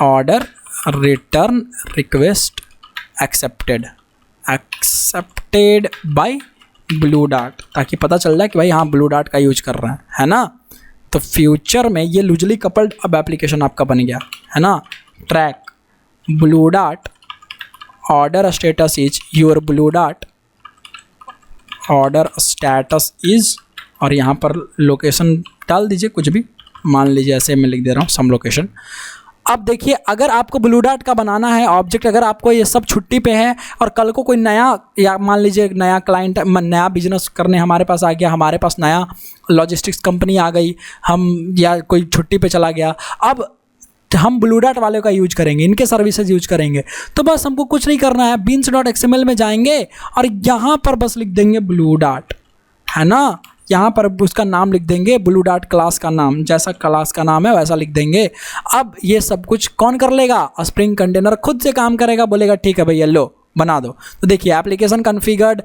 order return request accepted by Blue Dart, ताकि पता चल जाए कि भाई हाँ ब्लू डार्ट का यूज कर रहे हैं, है ना। तो फ्यूचर में ये लूजली कपल्ड अब एप्लीकेशन आपका बन गया है ना। Track blue Dart, order status is your blue Dart, order status is, और यहाँ पर लोकेशन डाल दीजिए कुछ भी, मान लीजिए ऐसे मैं लिख दे रहा हूँ सम लोकेशन। अब देखिए अगर आपको ब्लू डार्ट का बनाना है ऑब्जेक्ट, अगर आपको ये सब छुट्टी पे है और कल को कोई नया, या मान लीजिए नया क्लाइंट, नया बिजनेस करने हमारे पास आ गया, हमारे पास नया लॉजिस्टिक्स कंपनी आ गई, हम या कोई छुट्टी पे चला गया, अब हम ब्लू डार्ट वाले का यूज करेंगे, इनके सर्विसेज यूज करेंगे। तो बस हमको कुछ नहीं करना है, beans.xml में जाएंगे और यहाँ पर बस लिख देंगे ब्लू डार्ट, है ना। यहाँ पर उसका नाम लिख देंगे ब्लू डार्ट, क्लास का नाम, जैसा क्लास का नाम है वैसा लिख देंगे। अब ये सब कुछ कौन कर लेगा? स्प्रिंग कंटेनर खुद से काम करेगा, बोलेगा ठीक है भैया लो बना दो। तो देखिए application configured,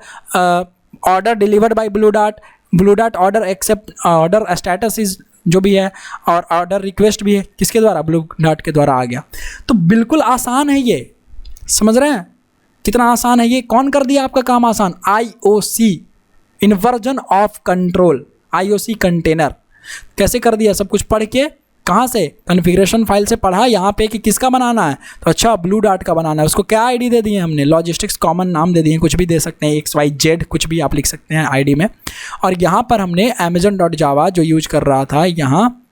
order delivered by Blue Dart order accept, order status is जो भी है, और ऑर्डर रिक्वेस्ट भी है किसके द्वारा? ब्लू डार्ट के द्वारा आ गया। तो बिल्कुल आसान है ये, समझ रहे हैं कितना आसान है ये? कौन कर दिया आपका काम आसान? IOC inversion of control, IOC container. कैसे कर दिया? सब कुछ पढ़ के, कहाँ से? कॉन्फ़िगरेशन फाइल से पढ़ा यहाँ पे कि किसका बनाना है। तो अच्छा ब्लू डार्ट का बनाना है, उसको क्या आईडी दे दिए हमने? लॉजिस्टिक्स कॉमन नाम दे दिए, कुछ भी दे सकते हैं, XYZ कुछ भी आप लिख सकते हैं आईडी में। और यहाँ पर हमने amazon.java जो यूज कर रहा था, यहाँ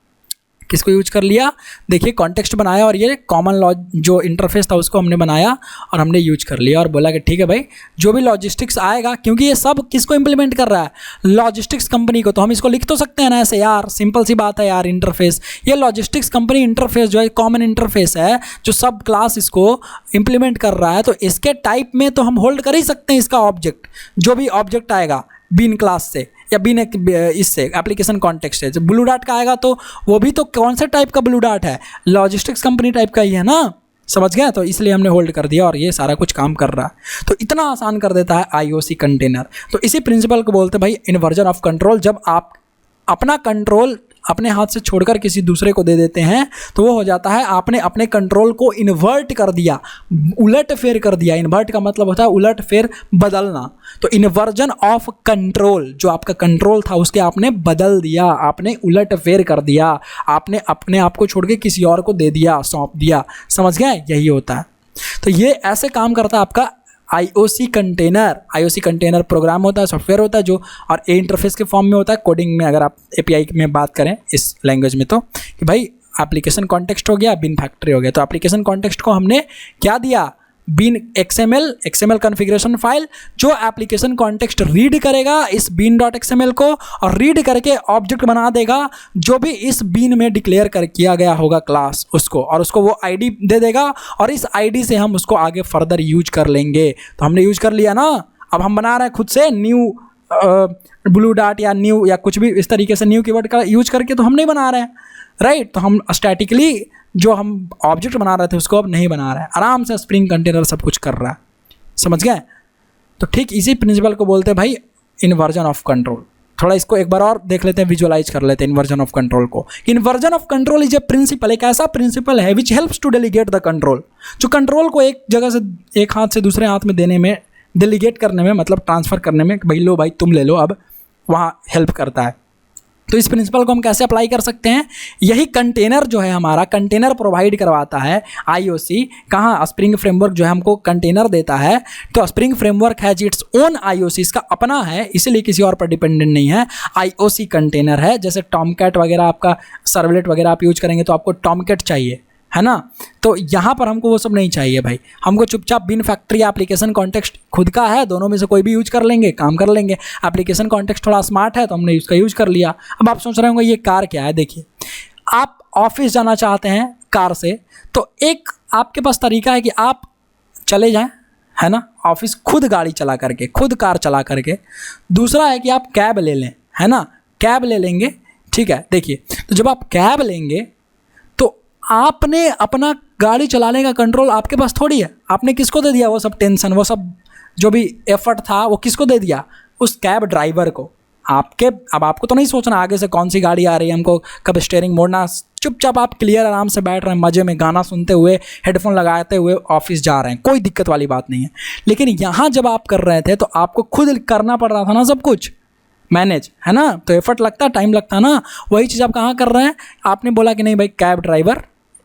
किसको यूज कर लिया? देखिए कॉन्टेक्स्ट बनाया और ये कॉमन जो इंटरफेस था उसको हमने बनाया और हमने यूज कर लिया और बोला कि ठीक है भाई जो भी लॉजिस्टिक्स आएगा, क्योंकि ये सब किसको इंप्लीमेंट कर रहा है? लॉजिस्टिक्स कंपनी को। तो हम इसको लिख तो सकते हैं ना ऐसे यार, सिंपल सी बात है यार। इंटरफेस, ये लॉजिस्टिक्स कंपनी इंटरफेस जो है कॉमन इंटरफेस है, जो सब क्लास इसको इंप्लीमेंट कर रहा है, तो इसके टाइप में तो हम होल्ड कर ही सकते हैं इसका ऑब्जेक्ट। जो भी ऑब्जेक्ट आएगा बीन क्लास से या बीन इससे एप्लीकेशन कॉन्टेक्स्ट से, जब ब्लू डार्ट का आएगा तो वो भी तो कौन से टाइप का ब्लू डार्ट है? लॉजिस्टिक्स कंपनी टाइप का ही है ना, समझ गया। तो इसलिए हमने होल्ड कर दिया और ये सारा कुछ काम कर रहा है। तो इतना आसान कर देता है IOC कंटेनर। तो इसी प्रिंसिपल को बोलते हैं भाई इन्वर्जन ऑफ कंट्रोल। जब आप अपना कंट्रोल अपने हाथ से छोड़कर किसी दूसरे को दे देते हैं तो वो हो जाता है आपने अपने कंट्रोल को इन्वर्ट कर दिया, उलट फेर कर दिया। इन्वर्ट का मतलब होता है उलट फेर, बदलना। तो इन्वर्जन ऑफ कंट्रोल, जो आपका कंट्रोल था उसके आपने बदल दिया, आपने उलट फेर कर दिया, आपने अपने आप को छोड़ के किसी और को दे दिया, सौंप दिया। समझ गए? यही होता है। तो ये ऐसे काम करता है आपका IOC container. IOC container program होता है, सॉफ्टवेयर होता है जो, और ए इंटरफेस के फॉर्म में होता है कोडिंग में। अगर आप API में बात करें इस लैंग्वेज में, तो कि भाई एप्लीकेशन कॉन्टेक्स्ट हो गया, बिन फैक्ट्री हो गया। तो एप्लीकेशन कॉन्टेक्स्ट को हमने क्या दिया? बीन XML कॉन्फ़िगरेशन फाइल, जो एप्लीकेशन कॉन्टेक्स्ट रीड करेगा इस bean.xml को और रीड करके ऑब्जेक्ट बना देगा जो भी इस बीन में डिक्लेयर कर किया गया होगा क्लास उसको, और उसको वो आईडी दे देगा और इस आईडी से हम उसको आगे फर्दर यूज कर लेंगे। तो हमने यूज कर लिया ना। अब हम बना रहे हैं खुद से न्यू ब्लू डार्ट या न्यू या कुछ भी इस तरीके से न्यू कीवर्ड का यूज करके तो हम नहीं बना रहे हैं, राइट। तो हम स्टैटिकली जो हम ऑब्जेक्ट बना रहे थे उसको अब नहीं बना रहे हैं, आराम से स्प्रिंग कंटेनर सब कुछ कर रहा है। समझ गए? तो ठीक इसी प्रिंसिपल को बोलते हैं भाई इन्वर्जन ऑफ कंट्रोल। थोड़ा इसको एक बार और देख लेते हैं, विजुअलाइज कर लेते हैं इन्वर्जन ऑफ कंट्रोल को। Inversion of control is a principle, एक ऐसा प्रिंसिपल है which helps to delegate the control, जो कंट्रोल को एक जगह से एक हाथ से दूसरे हाथ में देने में, डेलीगेट करने में, मतलब ट्रांसफ़र करने में, भाई लो भाई तुम ले लो, अब वहाँ हेल्प करता है। तो इस प्रिंसिपल को हम कैसे अप्लाई कर सकते हैं? यही कंटेनर जो है हमारा, कंटेनर प्रोवाइड करवाता है आईओसी। कहाँ? स्प्रिंग फ्रेमवर्क जो है हमको कंटेनर देता है। तो spring framework has its own IOC, इसका अपना है, इसलिए किसी और पर डिपेंडेंट नहीं है। आईओसी कंटेनर है, जैसे टॉमकैट वगैरह, आपका सर्वलेट वगैरह आप यूज करेंगे तो आपको टॉमकैट चाहिए, है ना? तो यहाँ पर हमको वो सब नहीं चाहिए भाई, हमको चुपचाप बिन फैक्ट्री एप्लीकेशन कॉन्टेक्स्ट खुद का है, दोनों में से कोई भी यूज कर लेंगे, काम कर लेंगे। एप्लीकेशन कॉन्टेक्स्ट थोड़ा स्मार्ट है तो हमने उसका यूज कर लिया। अब आप सोच रहे होंगे ये कार क्या है? देखिए, आप ऑफिस जाना चाहते हैं कार से, तो एक आपके पास तरीका है कि आप चले जाएं, है ना, ऑफिस खुद गाड़ी चला करके, खुद कार चला करके। दूसरा है कि आप कैब ले लें, है ना, कैब ले लेंगे, ठीक है। देखिए, तो जब आप कैब लेंगे तो आपने अपना गाड़ी चलाने का कंट्रोल आपके पास थोड़ी है। आपने किसको दे दिया वो सब टेंशन, वो सब जो भी एफर्ट था वो किसको दे दिया? उस कैब ड्राइवर को। अब आपको तो नहीं सोचना आगे से कौन सी गाड़ी आ रही है, हमको कब स्टीयरिंग मोड़ना। चुपचाप आप क्लियर आराम से बैठ रहे हैं, मज़े में गाना सुनते हुए, हेडफोन लगाते हुए ऑफिस जा रहे हैं, कोई दिक्कत वाली बात नहीं है। लेकिन यहाँ जब आप कर रहे थे तो आपको खुद करना पड़ रहा था ना सब कुछ मैनेज, है ना, तो एफर्ट लगता, टाइम लगता ना। वही चीज़ आप कहाँ कर रहे हैं? आपने बोला कि नहीं भाई कैब ड्राइवर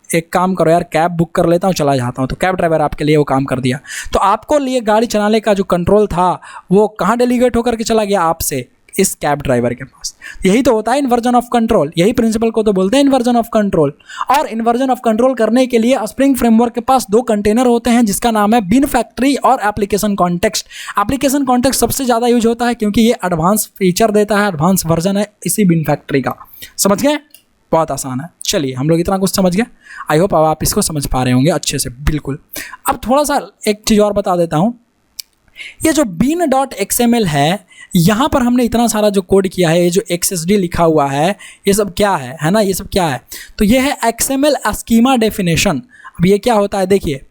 एक काम करो यार, कैब बुक कर लेता हूँ, चला जाता हूँ, तो कैब ड्राइवर आपके लिए वो काम कर दिया। तो आपको लिए गाड़ी चलाने का जो कंट्रोल था वो कहाँ डेलीगेट होकर के चला गया? आपसे इस कैब ड्राइवर के पास। यही तो होता है इन्वर्जन ऑफ कंट्रोल, यही प्रिंसिपल को तो बोलते हैं इन्वर्जन ऑफ कंट्रोल। और इन्वर्जन ऑफ कंट्रोल करने के लिए स्प्रिंग फ्रेमवर्क के पास दो कंटेनर होते हैं, जिसका नाम है बिन फैक्ट्री और एप्लीकेशन कॉन्टेक्स्ट। एप्लीकेशन कॉन्टेक्स्ट सबसे ज़्यादा यूज होता है क्योंकि ये एडवांस फीचर देता है, एडवांस वर्जन है इसी बिन फैक्ट्री का। समझ गए? बहुत आसान है। चलिए, हम लोग इतना कुछ समझ गए। आई होप अब आप इसको समझ पा रहे होंगे अच्छे से, बिल्कुल। अब थोड़ा सा एक चीज़ और बता देता हूँ। ये जो bean.xml है, यहाँ पर हमने इतना सारा जो कोड किया है, ये जो XSD लिखा हुआ है, ये सब क्या है ना, ये सब क्या है? तो ये है XML स्कीमा डेफिनेशन। अब ये क्या होता है? देखिए,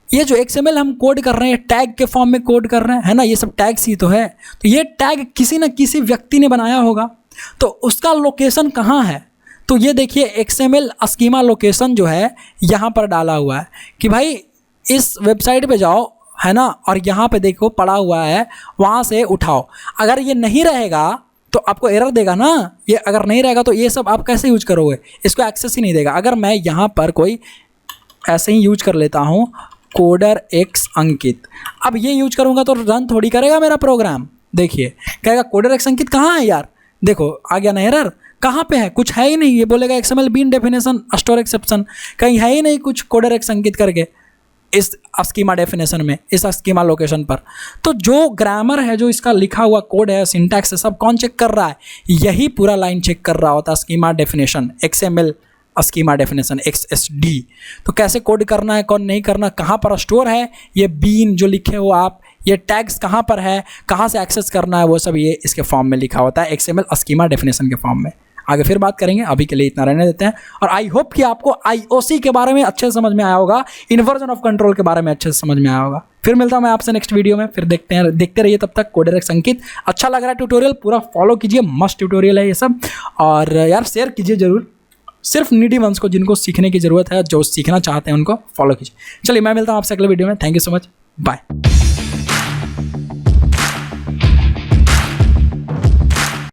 ये जो XML हम कोड कर रहे हैं, टैग के फॉर्म में कोड कर रहे हैं, है ना, ये सब टैग्स ही तो है। तो ये टैग किसी न किसी व्यक्ति ने बनाया होगा, तो उसका लोकेशन कहाँ है? तो ये देखिए, XML स्कीमा लोकेशन जो है यहाँ पर डाला हुआ है कि भाई इस वेबसाइट पे जाओ, है ना, और यहाँ पे देखो पड़ा हुआ है, वहाँ से उठाओ। अगर ये नहीं रहेगा तो आपको एरर देगा ना। ये अगर नहीं रहेगा तो ये सब आप कैसे यूज करोगे? इसको एक्सेस ही नहीं देगा। अगर मैं यहाँ पर कोई ऐसे ही यूज कर लेता हूँ कोडर एक्स अंकित, अब ये यूज करूँगा तो रन थोड़ी करेगा मेरा प्रोग्राम। देखिए, कहेगा कोडर एक्स अंकित कहाँ है यार? देखो आ गया ना एरर, कहाँ पे है? कुछ है ही नहीं। ये बोलेगा XML bean definition store exception, कहीं है ही नहीं कुछ कोडर एक्स अंकित करके इस स्कीमा डेफिनेशन में, इस स्कीमा लोकेशन पर। तो जो ग्रामर है, जो इसका लिखा हुआ कोड है, सिंटैक्स है, सब कौन चेक कर रहा है? यही पूरा लाइन चेक कर रहा होता है schema definition, XML schema definition XSD। तो कैसे कोड करना है, कौन नहीं करना, कहाँ पर स्टोर है ये बीन जो लिखे हो आप, ये टैग्स कहाँ पर है, कहाँ से एक्सेस करना है, वो सब ये इसके फॉर्म में लिखा होता है, XML स्कीमा डेफिनेशन के फॉर्म में। आगे फिर बात करेंगे, अभी के लिए इतना रहने देते हैं। और आई होप कि आपको IOC के बारे में अच्छे से समझ में आया होगा, इन्वर्जन ऑफ कंट्रोल के बारे में अच्छे से समझ में आया होगा। फिर मिलता हूं मैं आपसे नेक्स्ट वीडियो में, फिर देखते रहिए तब तक कोडर एक्स अंकित। अच्छा लग रहा है ट्यूटोरियल, पूरा फॉलो कीजिए, मस्त ट्यूटोरियल है ये सब। और यार शेयर कीजिए जरूर, सिर्फ नीडी वंस को, जिनको सीखने की ज़रूरत है, जो सीखना चाहते हैं उनको फॉलो कीजिए। चलिए, मैं मिलता हूँ आपसे अगले वीडियो में। Thank you so much, bye.